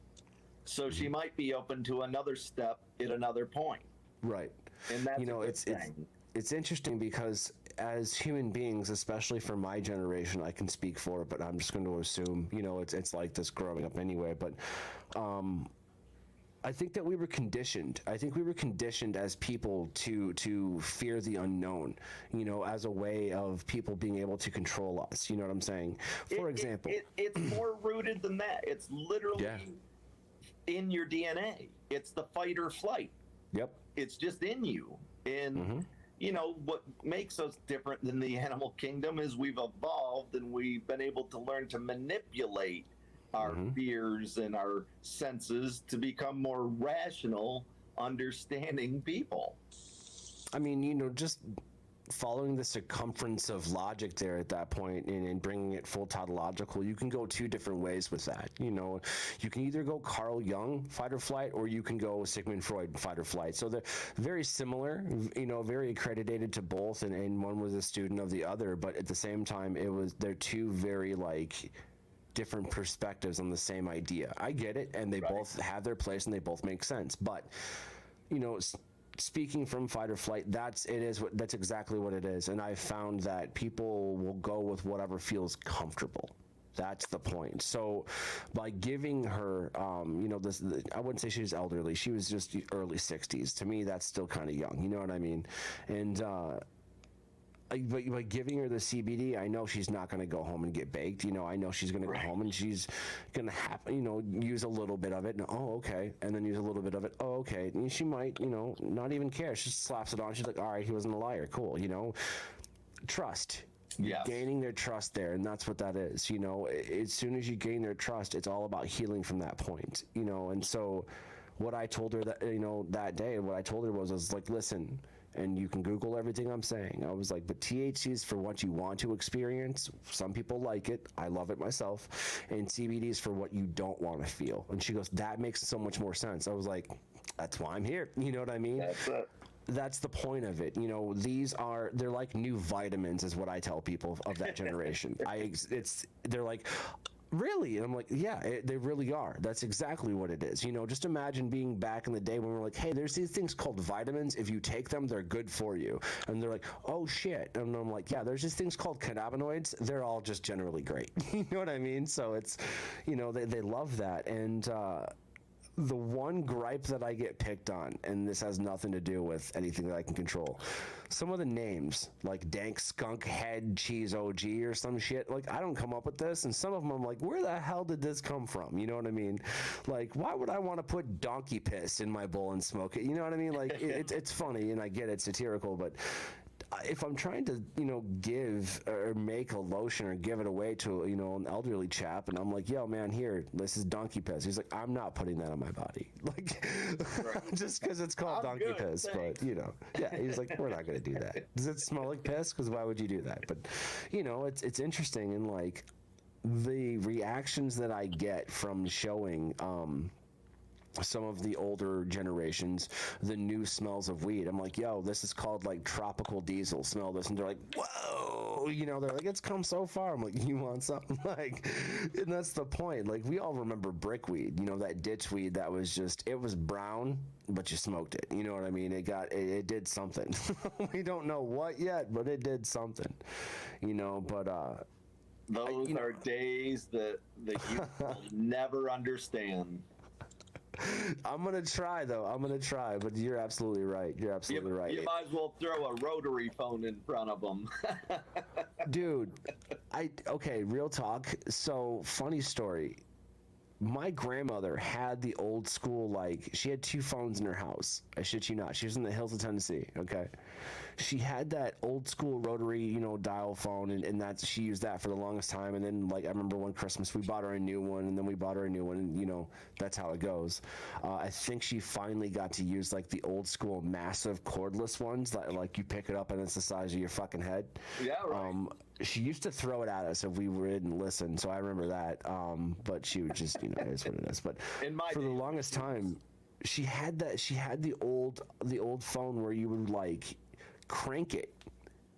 So she might be open to another step at another point. Right. And that's, you know, it's interesting because as human beings, especially for my generation, I can speak for it, but I'm just going to assume, you know, it's like this growing up anyway. But I think that we were conditioned. I think we were conditioned as people to fear the unknown, you know, as a way of people being able to control us. You know what I'm saying? For example, it's more rooted than that. It's literally in your DNA. It's the fight or flight. Yep. It's just in you. And you know, what makes us different than the animal kingdom is we've evolved and we've been able to learn to manipulate our fears and our senses to become more rational, understanding people. I mean, you know, just following the circumference of logic there at that point and bringing it full tautological, you can go two different ways with that. You know, you can either go Carl Jung, fight or flight, or you can go Sigmund Freud, fight or flight. So they're very similar, you know, very accredited to both, and one was a student of the other, but at the same time, they're two very, like, different perspectives on the same idea. I get it, and they both have their place and they both make sense. But, you know, speaking from fight or flight, that's exactly what it is. And I found that people will go with whatever feels comfortable. That's the point. So by giving her, you know, I wouldn't say she was elderly. She was just early 60s. To me, that's still kind of young. You know what I mean? And but by giving her the CBD, I know she's not going to go home and get baked. You know, I know she's going to go home and she's going to have, you know, use a little bit of it. And, oh, okay. And then use a little bit of it. Oh, okay. And she might, you know, not even care. She slaps it on. She's like, all right, he wasn't a liar. Cool. You know, trust. You're gaining their trust there. And that's what that is. You know, as soon as you gain their trust, it's all about healing from that point, you know. And so what I told her that, you know, that day, what I told her was like, listen, and you can Google everything I'm saying. I was like, but THC is for what you want to experience. Some people like it. I love it myself. And CBD is for what you don't want to feel. And she goes, that makes so much more sense. I was like, that's why I'm here. You know what I mean? That's it. That's the point of it. You know, they're like new vitamins is what I tell people of that generation. They're like, really? And I'm like, yeah, they really are. That's exactly what it is. You know, just imagine being back in the day when we're like, hey, there's these things called vitamins. If you take them, they're good for you. And they're like, oh, shit. And I'm like, yeah, there's these things called cannabinoids. They're all just generally great. You know what I mean? So it's, you know, they love that. And the one gripe that I get picked on, and this has nothing to do with anything that I can control, some of the names, like Dank Skunk Head Cheese OG or some shit, like, I don't come up with this, and some of them I'm like, where the hell did this come from? You know what I mean? Like, why would I want to put donkey piss in my bowl and smoke it? You know what I mean? Like, it's funny, and I get it's satirical, but if I'm trying to, give or make a lotion or give it away to, an elderly chap, and I'm like, yo, man, here, this is donkey piss. He's like, I'm not putting that on my body. Like, right. Just because it's called donkey piss. Thanks. But, yeah, he's like, we're not going to do that. Does it smell like piss? Because why would you do that? But, it's interesting. And, like, the reactions that I get from showing, some of the older generations, the new smells of weed. I'm like, yo, this is called like tropical diesel. Smell this, and they're like, whoa, they're like, it's come so far. I'm like, you want something? Like, and that's the point. Like, we all remember brickweed, that ditch weed that was just, it was brown, but you smoked it. You know what I mean? It did something. We don't know what yet, but it did something. But those are days that you will never understand. I'm gonna try, but you're absolutely right. Right. You might as well throw a rotary phone in front of them. Dude, okay, real talk. So, funny story. My grandmother had the old school, like, she had 2 phones in her house. I shit you not. She was in the hills of Tennessee, okay? She had that old school rotary, dial phone, and she used that for the longest time. And then, like, I remember one Christmas we bought her a new one, and then we bought her a new one, and, that's how it goes. I think she finally got to use, like, the old school massive cordless ones that, like, you pick it up and it's the size of your fucking head. Yeah, right. She used to throw it at us if we didn't listen, so I remember that. But she would just, it is what it is. But for the longest time, she had the old phone where you would, like, crank it.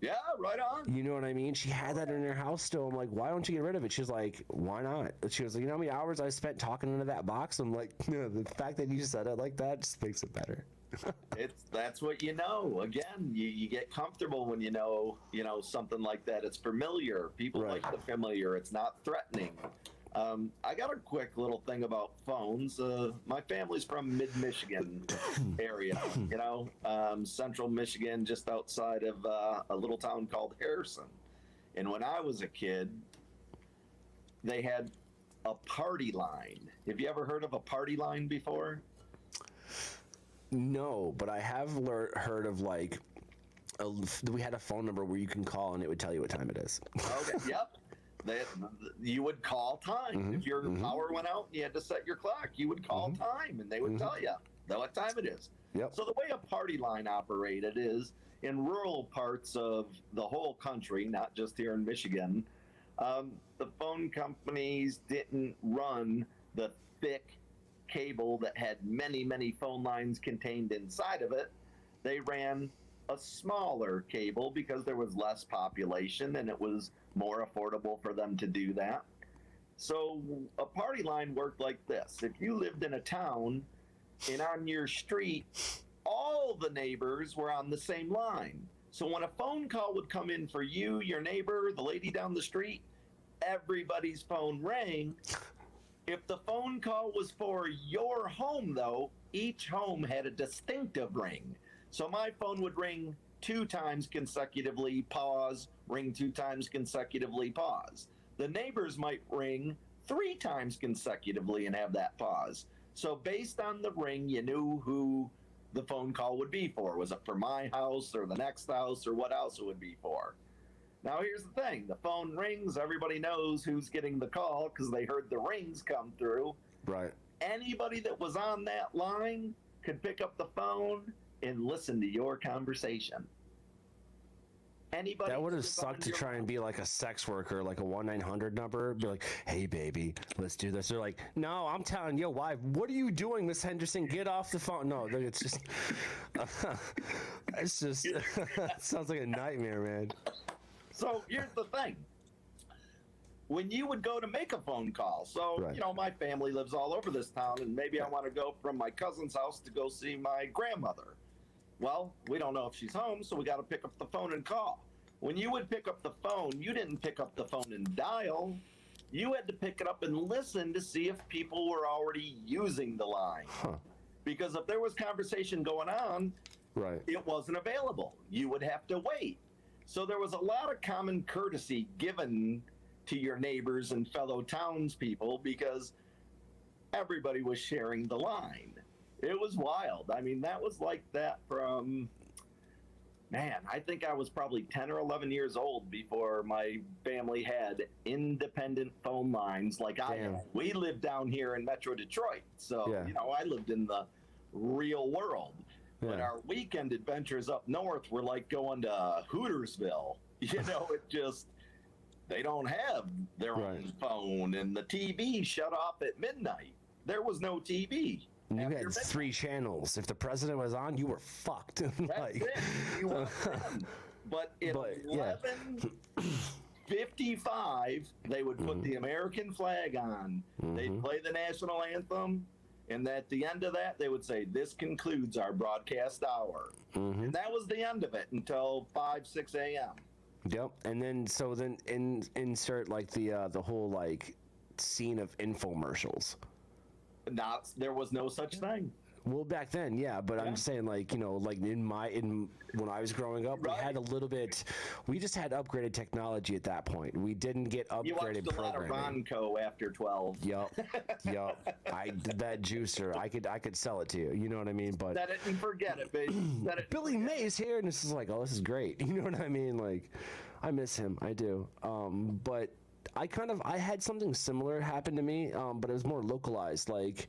Yeah, right on. You know what I mean? She had that in her house still. I'm like, why don't you get rid of it? She's like, why not? She was like, you know how many hours I spent talking into that box? I'm like, no, the fact that you said it like that just makes it better. That's what Again, you get comfortable when something like that. It's familiar. People like the familiar. It's not threatening. I got a quick little thing about phones. My family's from mid-Michigan area, central Michigan, just outside of a little town called Harrison. And when I was a kid, they had a party line. Have you ever heard of a party line before? No, but I have heard of, like, we had a phone number where you can call and it would tell you what time it is. Okay, yep. You would call time. Mm-hmm, if your power went out and you had to set your clock, you would call time and they would tell you what time it is. Yep. So the way a party line operated is in rural parts of the whole country, not just here in Michigan, the phone companies didn't run the thick cable that had many, many phone lines contained inside of it. They ran a smaller cable because there was less population and it was more affordable for them to do that. So a party line worked like this. If you lived in a town and on your street, all the neighbors were on the same line. So when a phone call would come in for you, your neighbor, the lady down the street, everybody's phone rang. If the phone call was for your home, though, each home had a distinctive ring. So my phone would ring 2 times consecutively, pause, ring 2 times consecutively, pause. The neighbors might ring 3 times consecutively and have that pause. So based on the ring, you knew who the phone call would be for. Was it for my house or the next house or what else it would be for? Now, here's the thing. The phone rings. Everybody knows who's getting the call because they heard the rings come through. Right. Anybody that was on that line could pick up the phone and listen to your conversation. Anybody that would have sucked to try and be like a sex worker, like a 1-900 number. Be like, hey, baby, let's do this. They're like, no, I'm telling your wife, what are you doing, Miss Henderson? Get off the phone. No, it's just, it sounds like a nightmare, man. So here's the thing. When you would go to make a phone call, so, my family lives all over this town, and maybe I want to go from my cousin's house to go see my grandmother. Well, we don't know if she's home, so we got to pick up the phone and call. When you would pick up the phone, you didn't pick up the phone and dial. you had to pick it up and listen to see if people were already using the line. Because if there was conversation going on, Right. it wasn't available. You would have to wait. So there was a lot of common courtesy given to your neighbors and fellow townspeople because everybody was sharing the line. It was wild. I mean, that was like that from, man, I think I was probably 10 or 11 years old before my family had independent phone lines like I Damn. had. We lived down here in Metro Detroit. So, Yeah. you know, I lived in the real world. But Yeah. our weekend adventures up north were like going to Hootersville. You know, it just, they don't have their own phone, and the TV shut off at midnight. There was no TV. And you after had midnight. 3 channels. If the president was on, you were fucked. That's Like, it. You want them. But at yeah. 11:55, they would put the American flag on. They'd play the national anthem. And at the end of that, they would say, "This concludes our broadcast hour." And that was the end of it until 5, 6 a.m. Yep. And then insert like the whole like scene of infomercials. There was no such thing. Well, back then, yeah, but I'm saying like, you know, like when I was growing up, we had a little bit, we just had upgraded technology at that point. We didn't get You upgraded watched a lot of programming. Ronco after 12. Yup. I did that juicer. I could sell it to you. You know what I mean? But Set it and forget it, baby. Set it. Billy Mays here, and this is like, oh, this is great. You know what I mean? Like, I miss him. I do. But I had something similar happen to me, but it was more localized, like,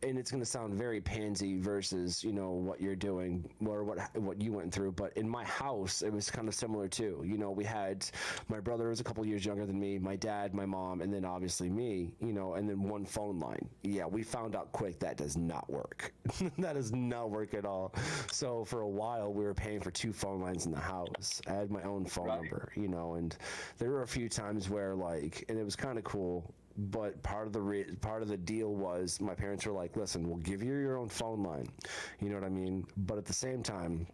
and it's going to sound very pansy versus, you know, what you're doing or what you went through. But in my house, it was kind of similar too. You know, we had, my brother was a couple years younger than me, my dad, my mom, and then obviously me, you know, and then one phone line. Yeah, we found out quick that does not work. That does not work at all. So for a while, we were paying for 2 phone lines in the house. I had my own phone number, you know, and there were a few times where like, and it was kind of cool. But part of the deal was my parents were like, listen, we'll give you your own phone line. You know what I mean? But at the same time,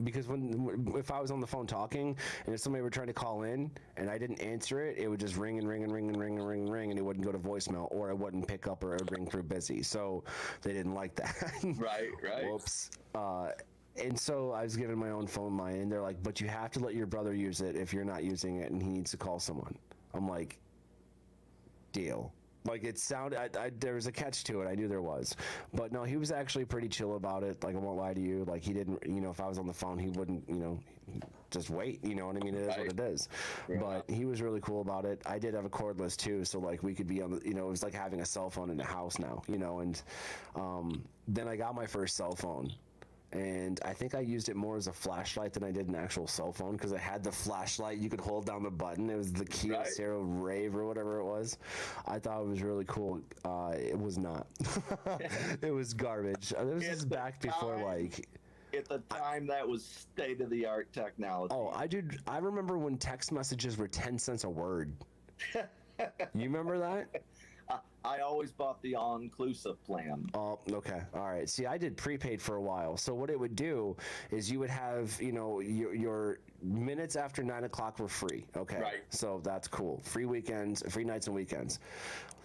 because if I was on the phone talking and if somebody were trying to call in and I didn't answer it, it would just ring and ring and ring and ring and ring and ring, and it wouldn't go to voicemail, or it wouldn't pick up, or it would ring through busy. So they didn't like that. Right. Whoops. And so I was given my own phone line, and they're like, but you have to let your brother use it if you're not using it and he needs to call someone. I'm like, deal. Like, it sounded, there was a catch to it. I knew there was. But no, he was actually pretty chill about it. Like, I won't lie to you. Like, he didn't, you know, if I was on the phone, he wouldn't, you know, just wait. You know what I mean? It is what it is. Yeah. But he was really cool about it. I did have a cordless, too. So, like, we could be on the, you know, it was like having a cell phone in the house now, you know. And then I got my first cell phone. And I think I used it more as a flashlight than I did an actual cell phone, because I had the flashlight. You could hold down the button. It was the Kyocera Rave or whatever it was. I thought it was really cool. It was not. It was garbage. It was just back before, like... At the time, that was state-of-the-art technology. Oh, I remember when text messages were 10 cents a word. You remember that? I always bought the all-inclusive plan. Oh, okay. All right. See, I did prepaid for a while. So what it would do is you would have, you know, your minutes after 9 o'clock were free. Okay. Right. So that's cool. Free weekends, free nights and weekends.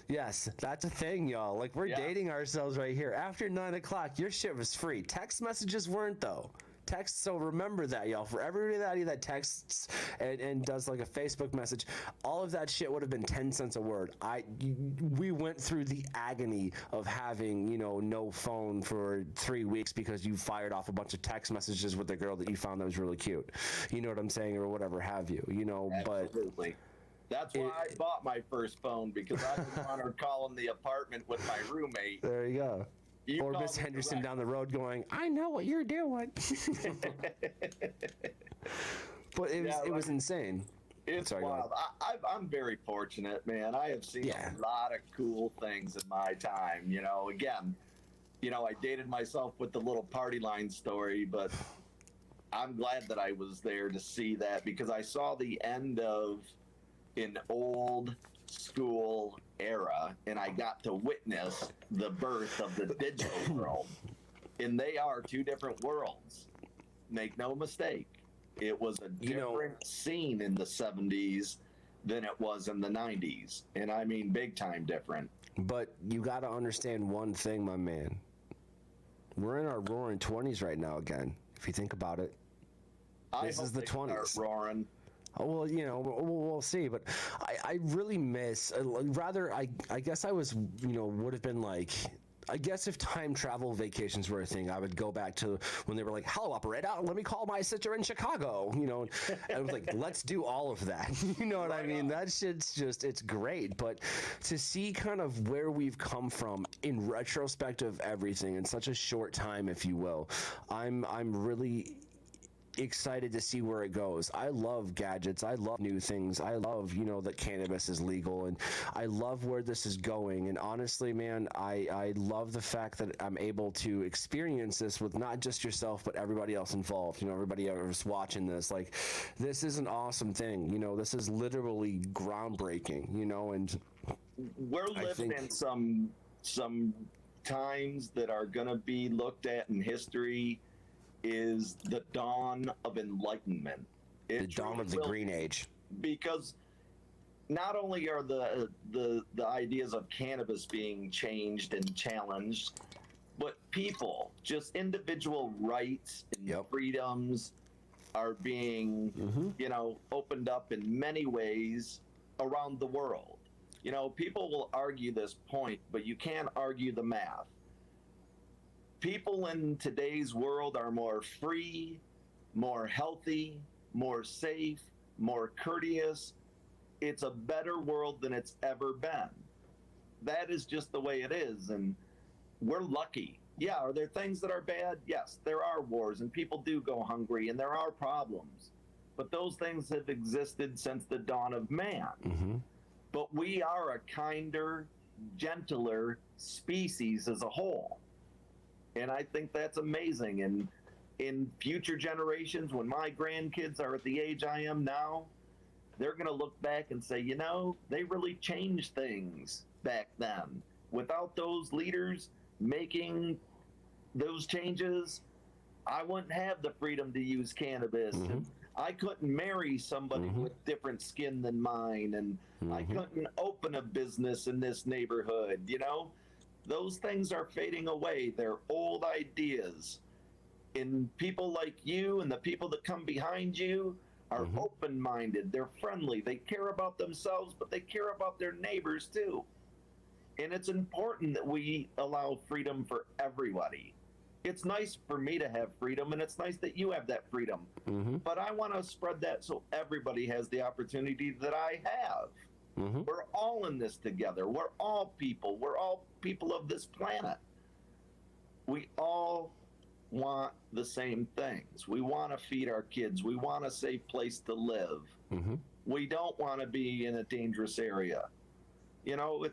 Yes, that's a thing, y'all. Like, we're dating ourselves right here. After 9 o'clock, your shit was free. Text messages weren't, though. Text, so remember that, y'all. For everybody that texts and does like a Facebook message, all of that shit would have been 10 cents a word. We went through the agony of having, you know, no phone for 3 weeks because you fired off a bunch of text messages with the girl that you found that was really cute. You know what I'm saying, or whatever have you. You know, Absolutely. That's why I bought my first phone, because I didn't want her calling the apartment with my roommate. There you go. Or Miss Henderson down the road going, I know what you're doing. But it was insane. It's wild. I'm very fortunate, man. I have seen a lot of cool things in my time. You know, again, you know, I dated myself with the little party line story, but I'm glad that I was there to see that, because I saw the end of an old school era, and I got to witness the birth of the digital world. And they are 2 different worlds. Make no mistake. It was a different scene in the 70s than it was in the 90s. And I mean, big time different. But you got to understand one thing, my man. We're in our roaring 20s right now again, if you think about it. This is the 20s. Roaring. Oh, well, you know, we'll see. But I really miss, I guess I was, you know, would have been like, I guess if time travel vacations were a thing, I would go back to when they were like, hello, operator, let me call my sister in Chicago, you know, and I was like, let's do all of that. You know what I mean? That shit's just, it's great. But to see kind of where we've come from in retrospect of everything in such a short time, if you will, I'm really excited to see where it goes. I love gadgets. I love new things. I love, you know, that cannabis is legal, and I love where this is going. And honestly, man, I love the fact that I'm able to experience this with not just yourself, but everybody else involved. You know, everybody else watching this. Like, this is an awesome thing. You know, this is literally groundbreaking, you know, and we're living in some times that are going to be looked at in history is the dawn of enlightenment. The dawn of the green age. Because not only are the ideas of cannabis being changed and challenged, but people, just individual rights and freedoms are being, you know, opened up in many ways around the world. You know, people will argue this point, but you can't argue the math. People in today's world are more free, more healthy, more safe, more courteous. It's a better world than it's ever been. That is just the way it is, and we're lucky. Yeah, are there things that are bad? Yes, there are wars, and people do go hungry, and there are problems. But those things have existed since the dawn of man. Mm-hmm. But we are a kinder, gentler species as a whole. And I think that's amazing. And in future generations, when my grandkids are at the age I am now, they're going to look back and say, you know, they really changed things back then. Without those leaders making those changes, I wouldn't have the freedom to use cannabis. Mm-hmm. And I couldn't marry somebody with different skin than mine. And I couldn't open a business in this neighborhood, you know? Those things are fading away. They're old ideas. And people like you and the people that come behind you are open-minded. They're friendly. They care about themselves, but they care about their neighbors too. And it's important that we allow freedom for everybody. It's nice for me to have freedom, and it's nice that you have that freedom. But I want to spread that so everybody has the opportunity that I have. We're all in this together. We're all people. We're all people of this planet. We all want the same things. We want to feed our kids. We want a safe place to live. We don't want to be in a dangerous area. You know,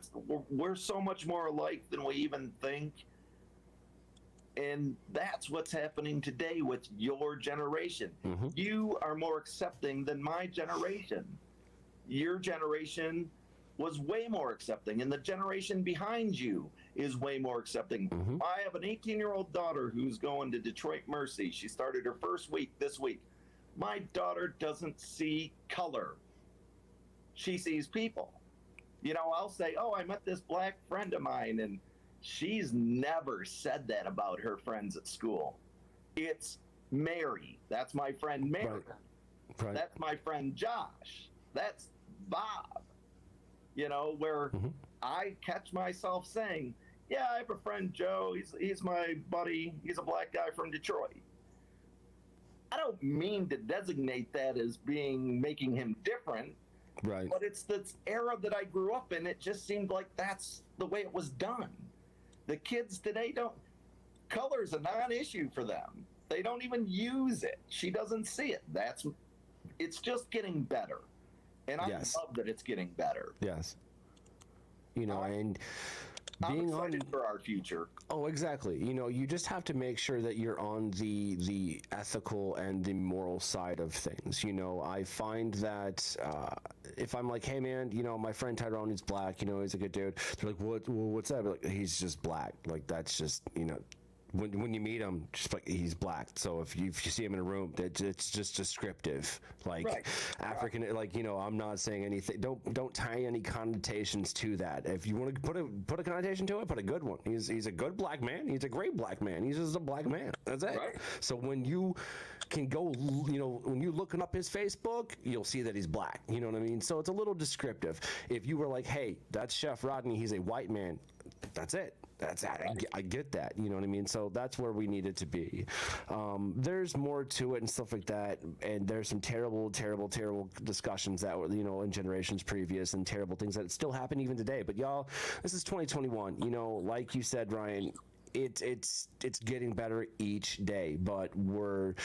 we're so much more alike than we even think. And that's what's happening today with your generation. You are more accepting than my generation. Your generation was way more accepting, and the generation behind you is way more accepting. I have an 18-year-old daughter who's going to Detroit Mercy. She started her first week this week. My daughter doesn't see color. She sees people. You know, I'll say, oh, I met this black friend of mine, and she's never said that about her friends at school. It's Mary. That's my friend Mary. Right. That's my friend Josh. That's Bob. You know, where I catch myself saying, yeah, I have a friend Joe. He's my buddy. He's a black guy from Detroit. I don't mean to designate that as making him different. Right. But it's this era that I grew up in. It just seemed like that's the way it was done. The kids today color's a non-issue for them. They don't even use it. She doesn't see it. It's just getting better. And I love that it's getting better. Yes. You know, and I'm being excited for our future. Oh, exactly. You know, you just have to make sure that you're on the ethical and the moral side of things. You know, I find that if I'm like, hey, man, you know, my friend Tyrone is black, you know, he's a good dude. They're like, what's that? Like, he's just black. Like, that's just, you know, when you meet him, just like he's black. So if you see him in a room, it's just descriptive. Like African, like, you know, I'm not saying anything. Don't tie any connotations to that. If you want to put a connotation to it, put a good one. He's a good black man. He's a great black man. He's just a black man. That's it. Right. So when you can go, you know, when you looking up his Facebook, you'll see that he's black. You know what I mean? So it's a little descriptive. If you were like, hey, that's Chef Rodney, he's a white man, that's it. I get that, you know what I mean? So that's where we needed to be. There's more to it and stuff like that, and there's some terrible discussions that were, you know, in generations previous, and terrible things that still happen even today. But y'all, this is 2021. You know, like you said, Ryan, it's getting better each day, but we're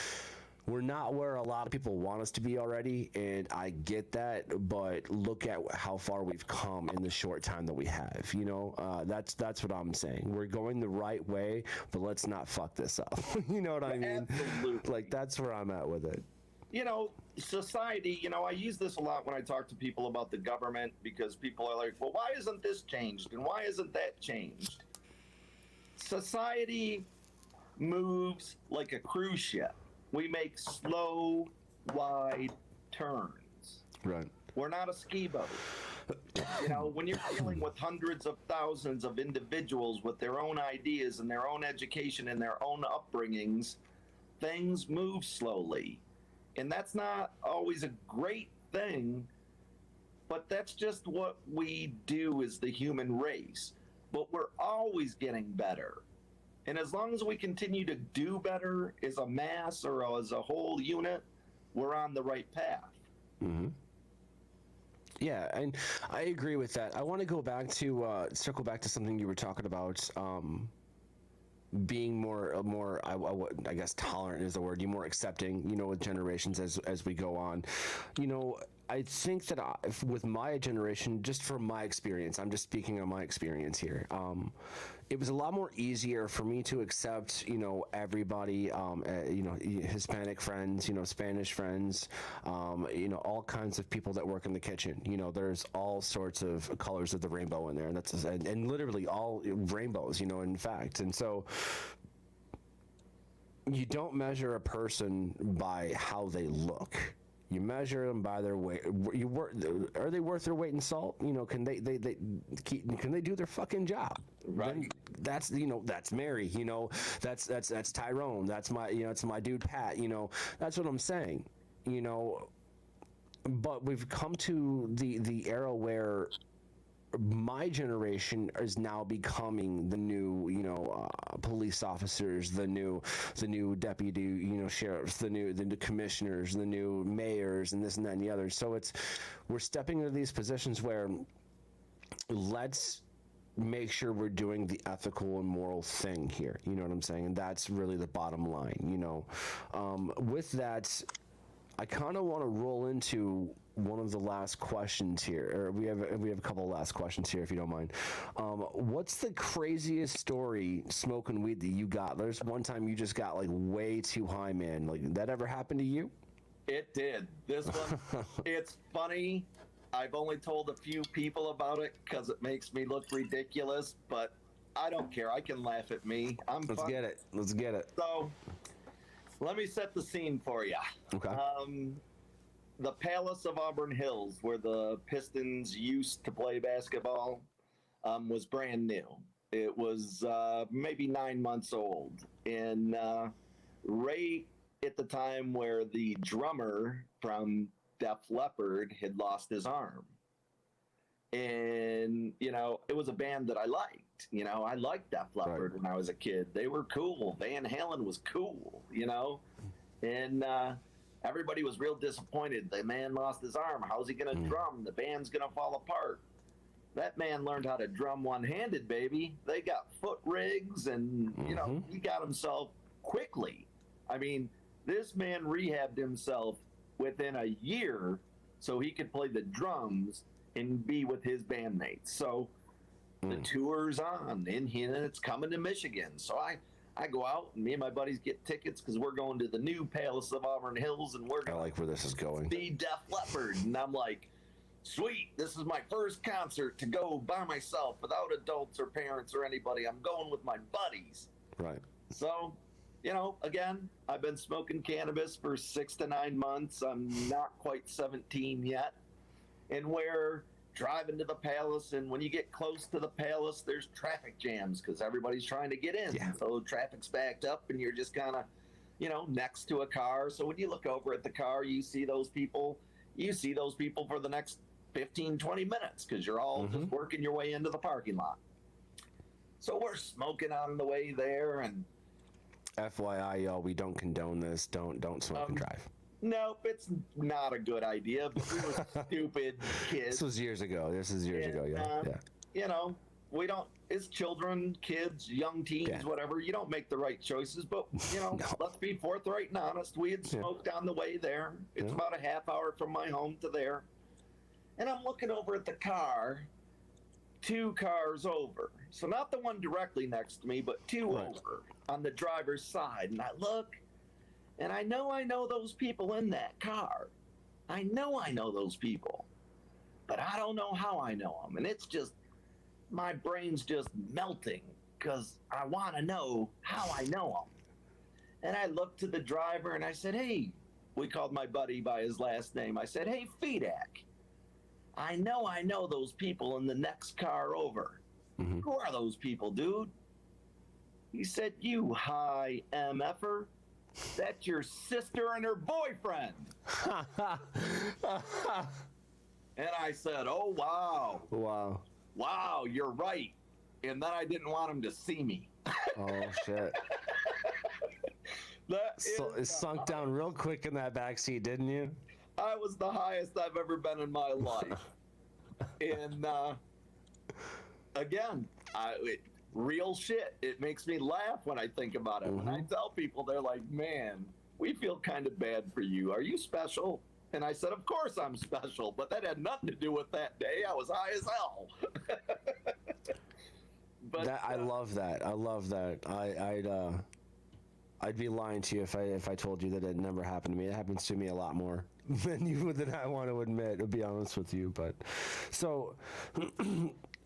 not where a lot of people want us to be already, and I get that, but look at how far we've come in the short time that we have. You know, that's what I'm saying. We're going the right way, but let's not fuck this up. You know what I mean? Absolutely. Like, that's where I'm at with it. You know, society, you know, I use this a lot when I talk to people about the government, because people are like, well, why isn't this changed? And why isn't that changed? Society moves like a cruise ship. We make slow, wide turns. Right. We're not a ski boat. You know, when you're dealing with hundreds of thousands of individuals with their own ideas and their own education and their own upbringings, things move slowly. And that's not always a great thing, but that's just what we do as the human race. But we're always getting better. And as long as we continue to do better as a mass or as a whole unit, we're on the right path. Mm-hmm. Yeah, and I agree with that. I want to go back to circle back to something you were talking about. Being more, I guess tolerant is the word. You're more accepting, you know, with generations as we go on. You know, I think that with my generation, just from my experience, I'm just speaking on my experience here. It was a lot more easier for me to accept, you know, everybody, you know, Hispanic friends, you know, Spanish friends, you know, all kinds of people that work in the kitchen. You know, there's all sorts of colors of the rainbow in there, and and literally all rainbows, you know, in fact. And so you don't measure a person by how they look. You measure them by their weight. Are they worth their weight in salt? You know, can they do their fucking job? Right. Then that's, you know, that's Mary. You know, that's Tyrone. That's my, you know, it's my dude Pat. You know, that's what I'm saying. You know, but we've come to the era where my generation is now becoming the new, you know, police officers, the new deputy, you know, sheriffs, the new commissioners, the new mayors, and this and that and the other. So we're stepping into these positions where let's make sure we're doing the ethical and moral thing here. You know what I'm saying? And that's really the bottom line. You know, with that, I kind of want to roll into one of the last questions here, or we have a couple of last questions here, if you don't mind. What's the craziest story smoking weed that you got? There's one time you just got like way too high, man. Like, that ever happened to you? It did. This one, it's funny. I've only told a few people about it because it makes me look ridiculous, but I don't care. I can laugh at me. Let's get it. Let's get it. So, let me set the scene for you. Okay. The Palace of Auburn Hills, where the Pistons used to play basketball, was brand new. It was maybe 9 months old. And right at the time where the drummer from Def Leppard had lost his arm. And, you know, it was a band that I liked. You know, I liked Def Leppard when I was a kid. They were cool. Van Halen was cool, you know. And everybody was real disappointed. The man lost his arm. How's he going to drum? The band's going to fall apart. That man learned how to drum one-handed, baby. They got foot rigs, and, you know, he got himself quickly. I mean, this man rehabbed himself within a year so he could play the drums and be with his bandmates. So the tour's on, and it's coming to Michigan. So I go out, and me and my buddies get tickets because we're going to the new Palace of Auburn Hills, and we're going I like where this is going. See Def Leppard. And I'm like, sweet, this is my first concert to go by myself without adults or parents or anybody. I'm going with my buddies. Right. So, again, I've been smoking cannabis for 6 to 9 months. I'm not quite 17 yet. And we're driving to the palace, and when you get close to the palace, there's traffic jams because everybody's trying to get in. Yeah. So traffic's backed up, and you're just kind of, next to a car. So when you look over at the car, you see those people. You see those people for the next 15, 20 minutes because you're all just working your way into the parking lot. So we're smoking on the way there, and FYI, y'all, we don't condone this. Don't smoke and drive. nope, it's not a good idea. But we were stupid kids. This was years ago. Yeah. We don't. It's children, kids, young teens, whatever. You don't make the right choices, but No. let's be forthright and honest. We had smoked on the way there. It's about a half hour from my home to there, and I'm looking over at the car. 2 cars over. So not the one directly next to me, but 2 over on the driver's side. And I look, and I know those people in that car. I know those people. But I don't know how I know them. And it's just, my brain's just melting because I want to know how I know them. And I looked to the driver and I said, hey, we called my buddy by his last name. I said, hey, Fedak. I know those people in the next car over. Who are those people, dude? He said, you high MFer. That's your sister and her boyfriend. And I said, oh, wow. Wow, you're right. And then I didn't want him to see me. Oh, shit. It sunk down real quick in that backseat, didn't you? I was the highest I've ever been in my life. And again, real shit. It makes me laugh when I think about it. When I tell people, they're like, man, we feel kind of bad for you. Are you special? And I said, of course I'm special, but that had nothing to do with that day. I was high as hell. But I love that. I'd be lying to you if I told you that it never happened to me. It happens to me a lot more than I want to admit, to be honest with you. But so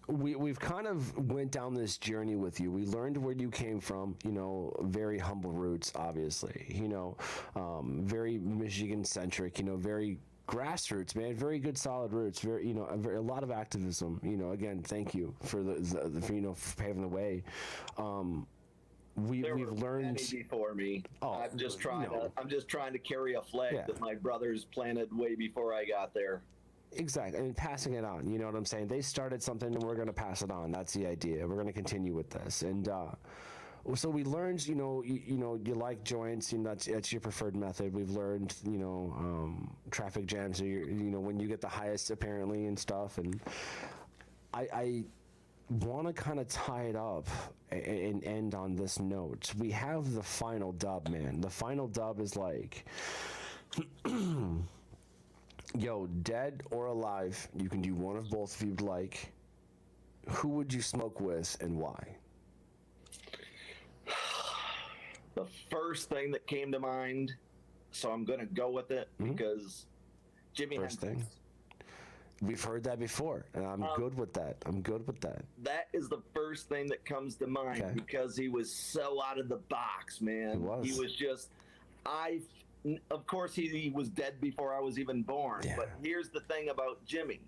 we've kind of went down this journey with you. We learned where you came from, very humble roots, obviously, very Michigan centric, very grassroots, man, very good solid roots, very, a lot of activism, again, thank you for for paving the way. We've learned many before me. Oh, I'm just trying to carry a flag that my brothers planted way before I got there. Exactly, and passing it on. You know what I'm saying? They started something, and we're going to pass it on. That's the idea. We're going to continue with this, and so we learned. You like joints. That's your preferred method. We've learned. Traffic jams. When you get the highest apparently and stuff, and I want to kind of tie it up and end on this note. We have the final dub, man. The final dub is like, yo, dead or alive, you can do one of both if you'd like. Who would you smoke with and why? The first thing that came to mind, so I'm going to go with it because Jimi First Hendrix. thing. We've heard that before, and I'm good with that. That is the first thing that comes to mind because he was so out of the box, man. He was just, of course, he was dead before I was even born. Yeah. But here's the thing about Jimmy.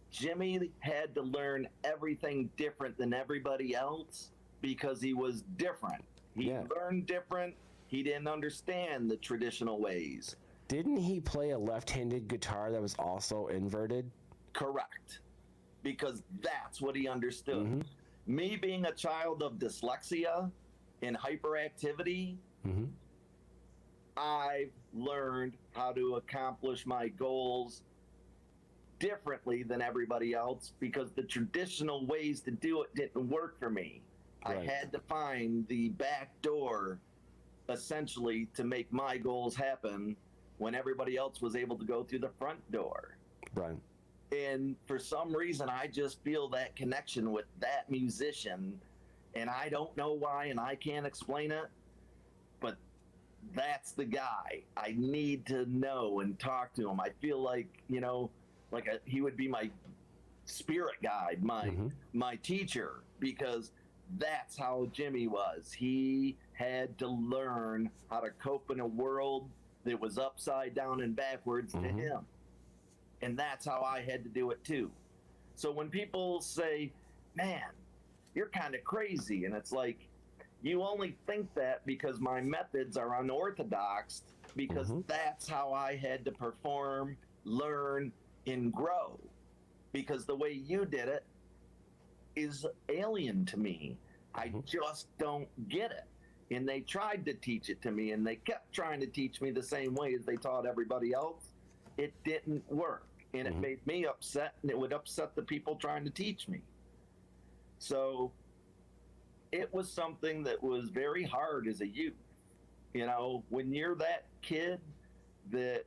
Jimmy had to learn everything different than everybody else because he was different. He learned different. He didn't understand the traditional ways. Didn't he play a left-handed guitar that was also inverted? Correct. Because that's what he understood. Me being a child of dyslexia and hyperactivity, I've learned how to accomplish my goals differently than everybody else because the traditional ways to do it didn't work for me. Right. I had to find the back door, essentially, to make my goals happen when everybody else was able to go through the front door. Right. And for some reason, I just feel that connection with that musician, and I don't know why, and I can't explain it, but that's the guy. I need to know and talk to him. I feel like, he would be my spirit guide, my teacher, because That's how Jimmy was. He had to learn how to cope in a world that was upside down and backwards to him. And that's how I had to do it too. So when people say, man, you're kind of crazy, and it's like, you only think that because my methods are unorthodox, because that's how I had to perform, learn, and grow. Because the way you did it is alien to me. I just don't get it. And they tried to teach it to me, and they kept trying to teach me the same way as they taught everybody else. It didn't work, and it made me upset, and it would upset the people trying to teach me. So it was something that was very hard as a youth. You know, when you're that kid that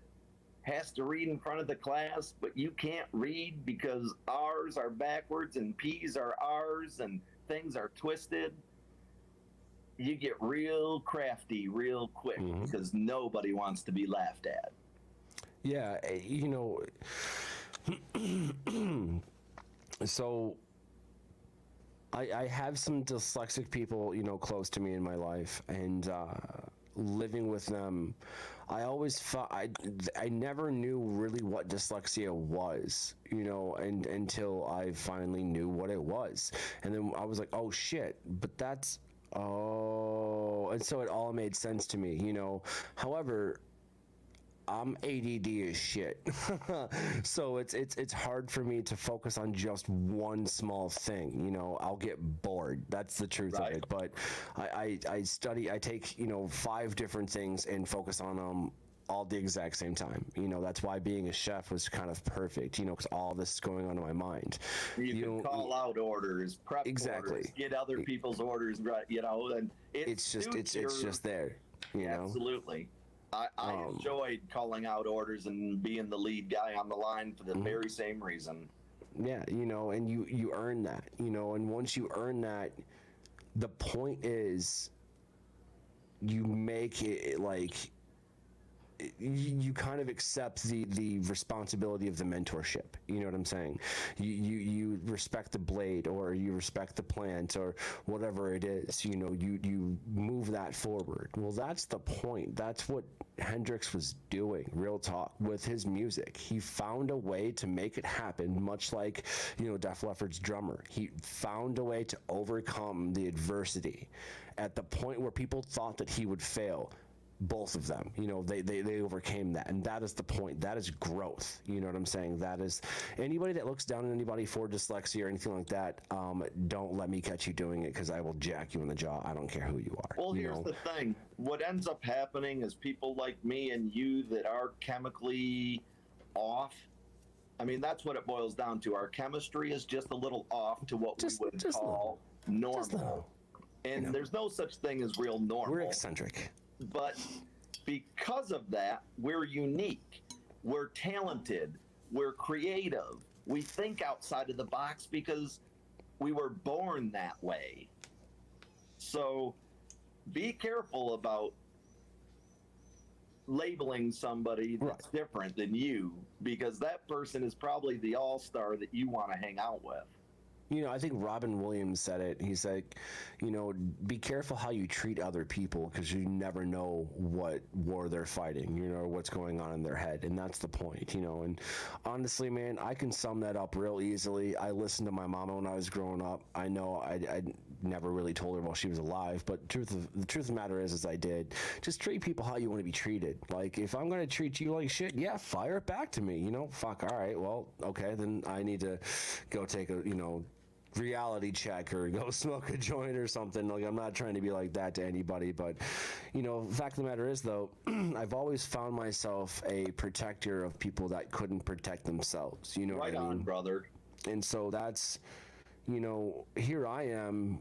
has to read in front of the class, but you can't read because R's are backwards and P's are R's and things are twisted, you get real crafty real quick because nobody wants to be laughed at. Yeah, you know, so I have some dyslexic people, you know, close to me in my life, and living with them, I always thought I never knew really what dyslexia was, you know, and until I finally knew what it was, and then I was like, oh shit, but that's and so it all made sense to me, you know. However, I'm ADD as shit, so it's hard for me to focus on just one small thing. You know, I'll get bored. That's the truth of it. But I take, you know, 5 different things and focus on them all at the exact same time. You know, that's why being a chef was kind of perfect. You know, because all this is going on in my mind. You can call out orders, prep orders, get other people's orders right. You know, and it's just there. You know, absolutely. I enjoyed calling out orders and being the lead guy on the line for the very same reason. Yeah, you know, and you earn that, you know, and once you earn that, the point is you make it like you kind of accept the responsibility of the mentorship. You know what I'm saying? You respect the blade, or you respect the plant, or whatever it is. You know, you move that forward. Well, that's the point. That's what Hendrix was doing, real talk, with his music. He found a way to make it happen, much like, you know, Def Leppard's drummer. He found a way to overcome the adversity at the point where people thought that he would fail. Both of them, you know, they overcame that, and that is the point. That is growth. You know what I'm saying? That is, anybody that looks down on anybody for dyslexia or anything like that, don't let me catch you doing it, because I will jack you in the jaw. I don't care who you are. Well, here's the thing. What ends up happening is people like me and you that are chemically off. I mean, that's what it boils down to. Our chemistry is just a little off to what we would call normal. And you know, there's no such thing as real normal. We're eccentric. But because of that, we're unique, we're talented, we're creative, we think outside of the box because we were born that way. So be careful about labeling somebody that's different than you, because that person is probably the all-star that you want to hang out with. You know, I think Robin Williams said it. He's like, you know, be careful how you treat other people, because you never know what war they're fighting, you know, what's going on in their head. And that's the point, you know. And honestly, man, I can sum that up real easily. I listened to my mama when I was growing up. I know I never really told her while she was alive, but the truth of the matter is I did. Just treat people how you want to be treated. Like, if I'm going to treat you like shit, yeah, fire it back to me, you know. Fuck, all right, well, okay, then I need to go take a, you know, reality check or go smoke a joint or something. Like, I'm not trying to be like that to anybody, but, you know, the fact of the matter is, though, I've always found myself a protector of people that couldn't protect themselves, you know what I mean? On, brother. And so that's, you know, here I am.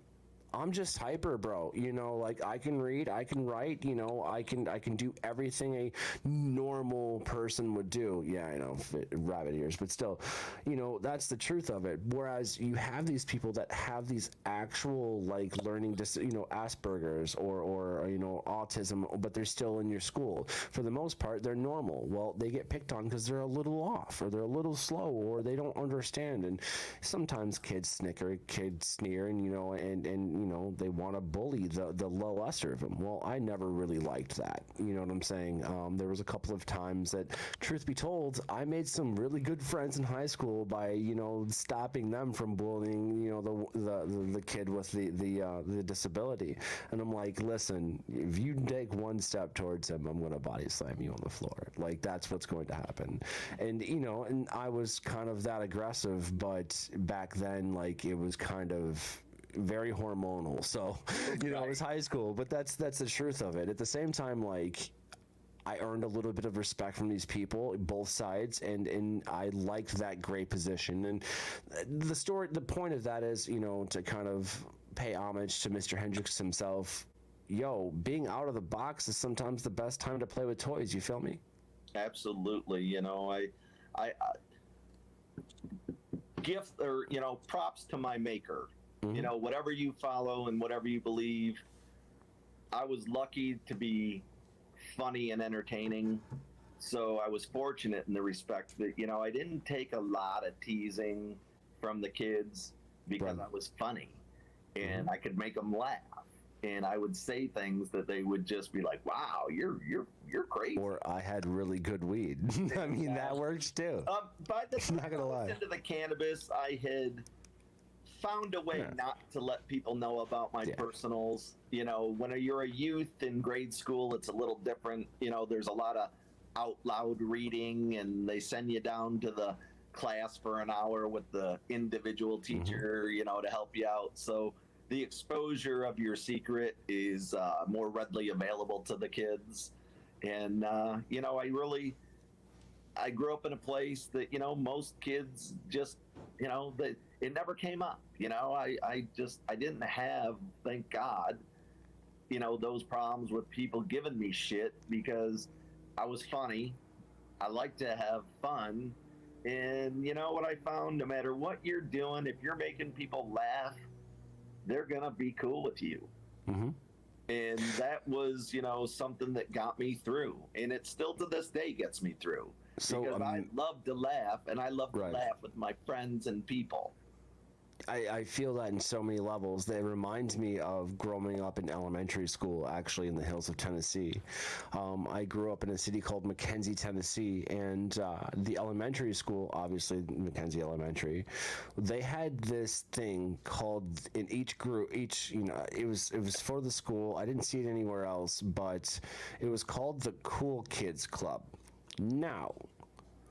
I'm just hyper, bro. You know, like, I can read, I can write, you know, I can do everything a normal person would do. Yeah, I know, rabbit ears, but still, you know, that's the truth of it. Whereas you have these people that have these actual, like, learning, you know, Asperger's or you know, autism, but they're still in your school. For the most part, they're normal. Well, they get picked on because they're a little off, or they're a little slow, or they don't understand. And sometimes kids sneer, and, you know, and they want to bully the lesser of them. Well, I never really liked that. You know what I'm saying? There was a couple of times that, truth be told, I made some really good friends in high school by, stopping them from bullying, the kid with the disability. And I'm like, listen, if you take one step towards him, I'm going to body slam you on the floor. Like, that's what's going to happen. And, and I was kind of that aggressive, but back then, like, it was kind of very hormonal. So, it was high school, but that's the truth of it. At the same time, like, I earned a little bit of respect from these people, both sides, and I liked that gray position. And the point of that is, to kind of pay homage to Mr. Hendricks himself. Being out of the box is sometimes the best time to play with toys. You feel me? Absolutely. I gift or props to my maker. Mm-hmm. Whatever you follow and whatever you believe, I was lucky to be funny and entertaining, so I was fortunate in the respect that I didn't take a lot of teasing from the kids because I was funny and I could make them laugh, and I would say things that they would just be like, wow, you're crazy. Or I had really good weed. I mean, that works too. By the time not gonna I was lie. into the cannabis, I had found a way not to let people know about my personals. When you're a youth in grade school, it's a little different. There's a lot of out loud reading, and they send you down to the class for an hour with the individual teacher, to help you out. So the exposure of your secret is more readily available to the kids. And, I grew up in a place that, most kids just, that it never came up. I didn't have, thank God, those problems with people giving me shit because I was funny. I like to have fun. And what I found, no matter what you're doing, if you're making people laugh, they're going to be cool with you. Mm-hmm. And that was, something that got me through. And it still to this day gets me through. So, because I love to laugh, and I love to laugh with my friends and people. I feel that in so many levels. That reminds me of growing up in elementary school, actually in the hills of Tennessee. I grew up in a city called McKenzie, Tennessee, and the elementary school, obviously McKenzie Elementary, they had this thing called, in each group, it was for the school. I didn't see it anywhere else, but it was called the Cool Kids Club. Now,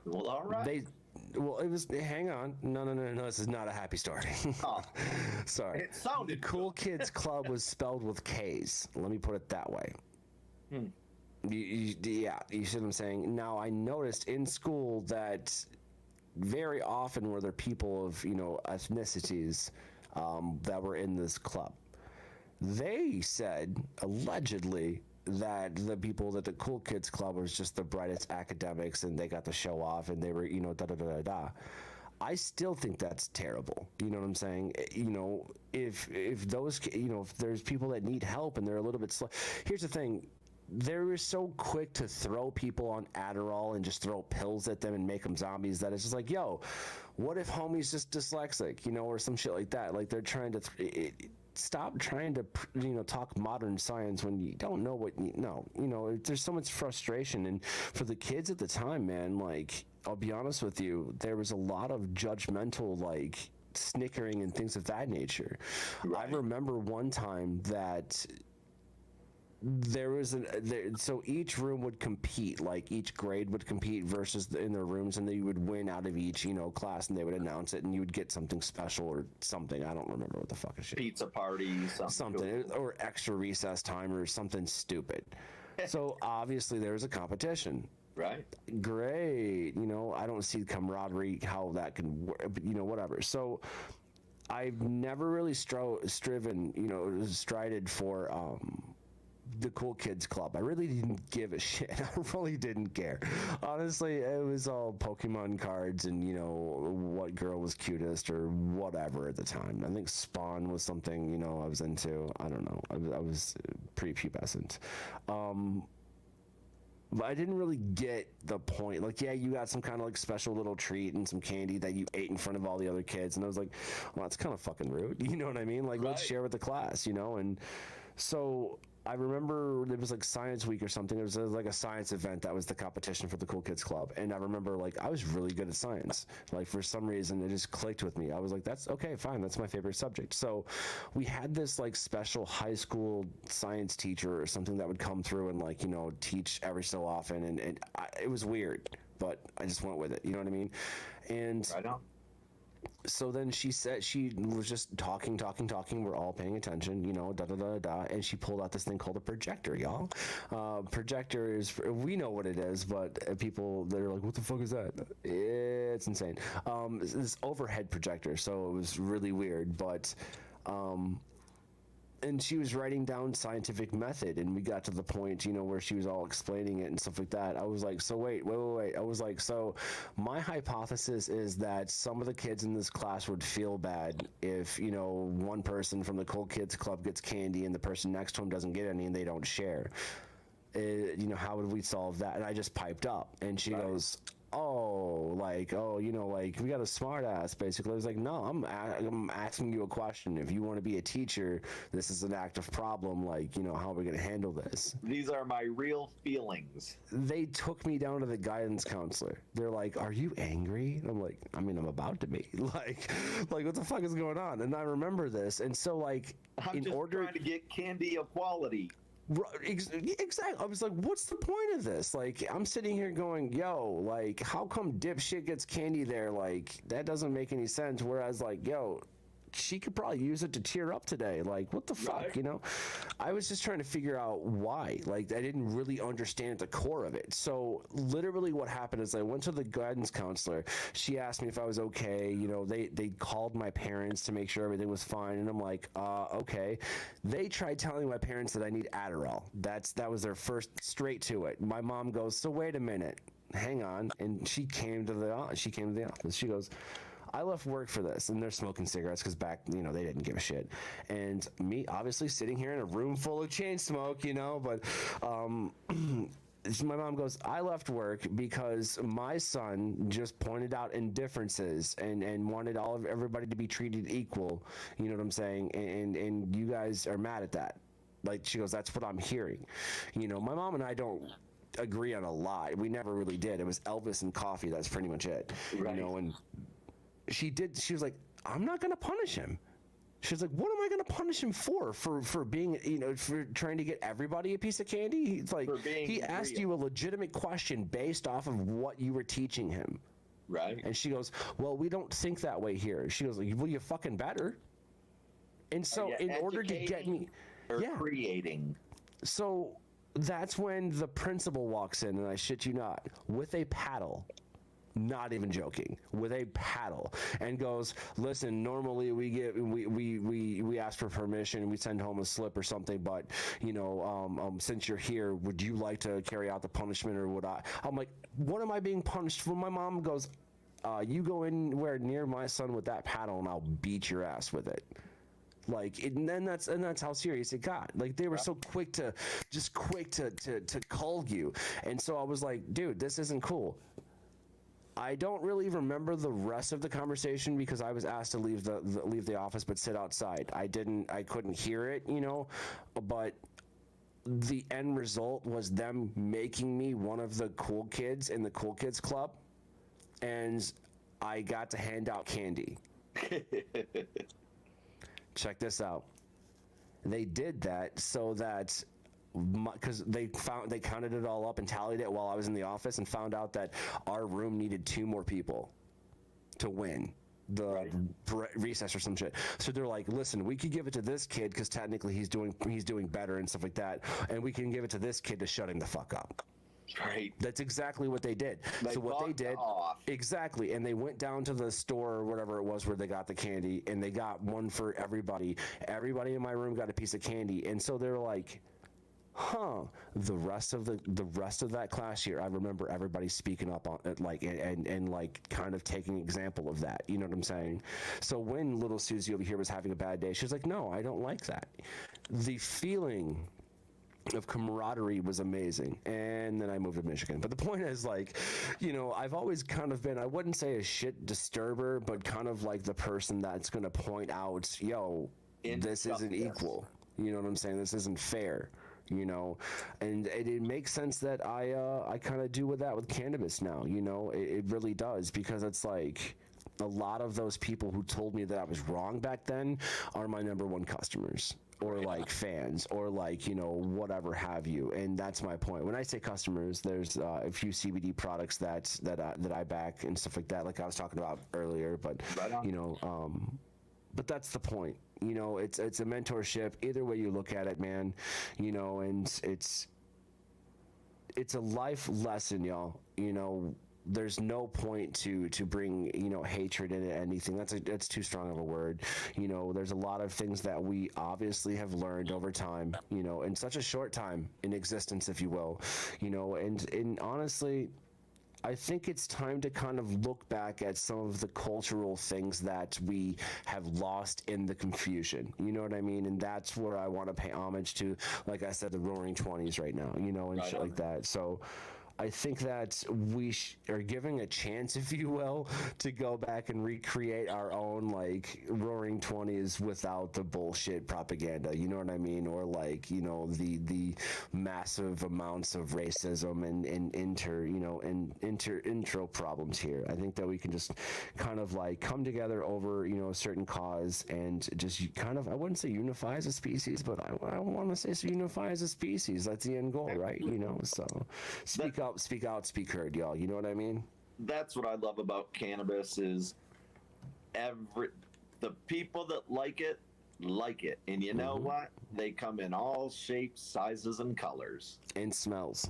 well, all right. It was. Hang on. No. This is not a happy story. Oh. Sorry. It sounded Cool Kids Club was spelled with K's. Let me put it that way. You see what I'm saying? Now, I noticed in school that very often were there people of ethnicities that were in this club. They said allegedly that the people that the Cool Kids Club was just the brightest academics and they got to show off and they were, da-da-da-da-da. I still think that's terrible. You know what I'm saying? If those, if there's people that need help and they're a little bit slow. Here's the thing. They were so quick to throw people on Adderall and just throw pills at them and make them zombies that it's just like, what if homie's just dyslexic, or some shit like that? Like they're trying to... Stop trying to talk modern science when you don't know what there's so much frustration. And for the kids at the time, man, like, I'll be honest with you, there was a lot of judgmental, like, snickering and things of that nature. I remember one time that there was so each room would compete, like each grade would compete versus in their rooms, and they would win out of each class, and they would announce it, and you would get something special or something. I don't remember what the fuck is shit. Pizza party, something cool. Or extra recess time or something stupid. So obviously there was a competition. Right. Great. I don't see camaraderie how that can work, but whatever. So I've never really strided for the Cool Kids Club. I really didn't give a shit. I really didn't care. Honestly, it was all Pokemon cards and, what girl was cutest or whatever at the time. I think Spawn was something, I was into. I don't know. I was pretty pubescent. But I didn't really get the point. Like, yeah, you got some kind of like special little treat and some candy that you ate in front of all the other kids. And I was like, well, that's kind of fucking rude. You know what I mean? Like, let's share with the class, you know? And so I remember it was like Science Week or something. It was like a science event that was the competition for the Cool Kids Club. And I remember like I was really good at science. Like for some reason it just clicked with me. I was like, that's okay, fine. That's my favorite subject. So we had this like special high school science teacher or something that would come through and like, you know, teach every so often. And it was weird, but I just went with it. You know what I mean? And Right on. so then she said, she was just talking. We're all paying attention, you know, and she pulled out this thing called a projector, y'all. Projector is, we know what it is, but people, they're like, what the fuck is that? It's insane. It's this overhead projector, so it was really weird, but and she was writing down scientific method, and we got to the point, you know, where she was all explaining it and stuff like that. I was like, so wait. I was like, so my hypothesis is that some of the kids in this class would feel bad if, you know, one person from the Cool Kids Club gets candy and the person next to him doesn't get any and they don't share. You know, how would we solve that? And I just piped up, and she goes, you know, like, we got a smart ass, basically. I was like, no, I'm asking you a question. If you want to be a teacher, this is an active problem. Like, you know, how are we going to handle this? These are my real feelings. They took me down to the guidance counselor. They're like, are you angry? And I'm like, I mean, I'm about to be. Like, what the fuck is going on? And I remember this. And so, like, I'm just trying to get candy equality. Exactly. I was like, what's the point of this? Like, I'm sitting here going, yo, like, how come dipshit gets candy there? Like, that doesn't make any sense. Whereas, like, yo, she could probably use it to cheer up today. Like, what the fuck, you know? I was just trying to figure out why. Like, I didn't really understand the core of it. So literally what happened is I went to the guidance counselor. She asked me if I was okay. You know, they called my parents to make sure everything was fine. And I'm like, okay. They tried telling my parents that I need Adderall. That was their first, straight to it. My mom goes, so wait a minute, hang on. And she came to the office. She goes, I left work for this, and they're smoking cigarettes because back, you know, they didn't give a shit. And me, obviously, sitting here in a room full of chain smoke, you know, but my mom goes, I left work because my son just pointed out indifferences and wanted everybody to be treated equal. You know what I'm saying? And you guys are mad at that. Like, she goes, that's what I'm hearing. You know, my mom and I don't agree on a lot. We never really did. It was Elvis and coffee. That's pretty much it. Right. You know, and she was like, I'm not going to punish him. She's like, what am I going to punish him for being, you know, for trying to get everybody a piece of candy? It's like, he asked you a legitimate question based off of what you were teaching him. Right. And she goes, well, we don't think that way here. She goes, well, you fucking better. And so in order to get me, creating. So that's when the principal walks in, and I shit you not, with a paddle. Not even joking, with a paddle, and goes, listen, normally we ask for permission, we send home a slip or something, but you know, since you're here, would you like to carry out the punishment, or would I? I'm like, what am I being punished for? My mom goes, you go anywhere near my son with that paddle and I'll beat your ass with it. Like, and that's how serious it got. Like, they were so quick to cull you. And so I was like, dude, this isn't cool. I don't really remember the rest of the conversation because I was asked to leave the office but sit outside. I couldn't hear it, you know, but the end result was them making me one of the cool kids in the Cool Kids Club, and I got to hand out candy. Check this out. They did that so that, because they counted it all up and tallied it while I was in the office and found out that our room needed 2 more people to win the recess or some shit. So they're like, listen, we could give it to this kid because technically he's doing better and stuff like that, and we can give it to this kid to shut him the fuck up. Right. That's exactly what they did. So what they did, exactly, and they went down to the store or whatever it was where they got the candy, and they got one for everybody. Everybody in my room got a piece of candy, and so they're like, the rest of that class year, I remember everybody speaking up on it, like, and like kind of taking example of that. You know what I'm saying? So when little Susie over here was having a bad day, she was like, no, I don't like that. The feeling of camaraderie was amazing. And then I moved to Michigan. But the point is, like, you know, I've always kind of been, I wouldn't say a shit disturber, but kind of like the person that's going to point out, yo, this isn't equal. You know what I'm saying? This isn't fair. You know, and it makes sense that I kind of do with that with cannabis now. You know, it really does, because it's like a lot of those people who told me that I was wrong back then are my number one customers, or like fans, or like, you know, whatever have you. And that's my point. When I say customers, there's a few CBD products that I back and stuff like that, like I was talking about earlier. But you know, but that's the point. You know, it's a mentorship either way you look at it, man. You know, and it's a life lesson, y'all. You know, there's no point to bring, you know, hatred into anything. That's too strong of a word. You know, there's a lot of things that we obviously have learned over time, you know, in such a short time in existence, if you will. You know, and honestly, I think it's time to kind of look back at some of the cultural things that we have lost in the confusion. You know what I mean? And that's where I want to pay homage to, like I said, the Roaring 20s right now, you know, and shit like that. So I think that we are giving a chance, if you will, to go back and recreate our own, like, Roaring 20s without the bullshit propaganda, you know what I mean? Or, like, you know, the massive amounts of racism and intro problems here. I think that we can just kind of, like, come together over, you know, a certain cause and just kind of, I wouldn't say unify as a species, but I want to say unify as a species. That's the end goal, right? You know, so speak out, speak heard, y'all. You know what I mean? That's what I love about cannabis is the people that like it, and you know what? They come in all shapes, sizes, and colors, and smells,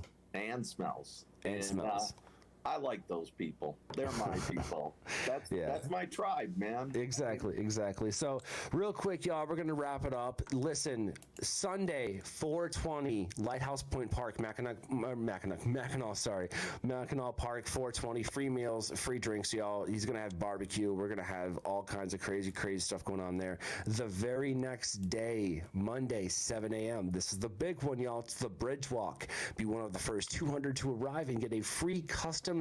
I like those people. They're my people. That's my tribe, man. Exactly. So, real quick, y'all, we're going to wrap it up. Listen, Sunday, 420, Lighthouse Point Park, Mackinac Park, 420, free meals, free drinks, y'all. He's going to have barbecue. We're going to have all kinds of crazy stuff going on there. The very next day, Monday, 7 a.m., this is the big one, y'all. It's the Bridge Walk. Be one of the first 200 to arrive and get a free custom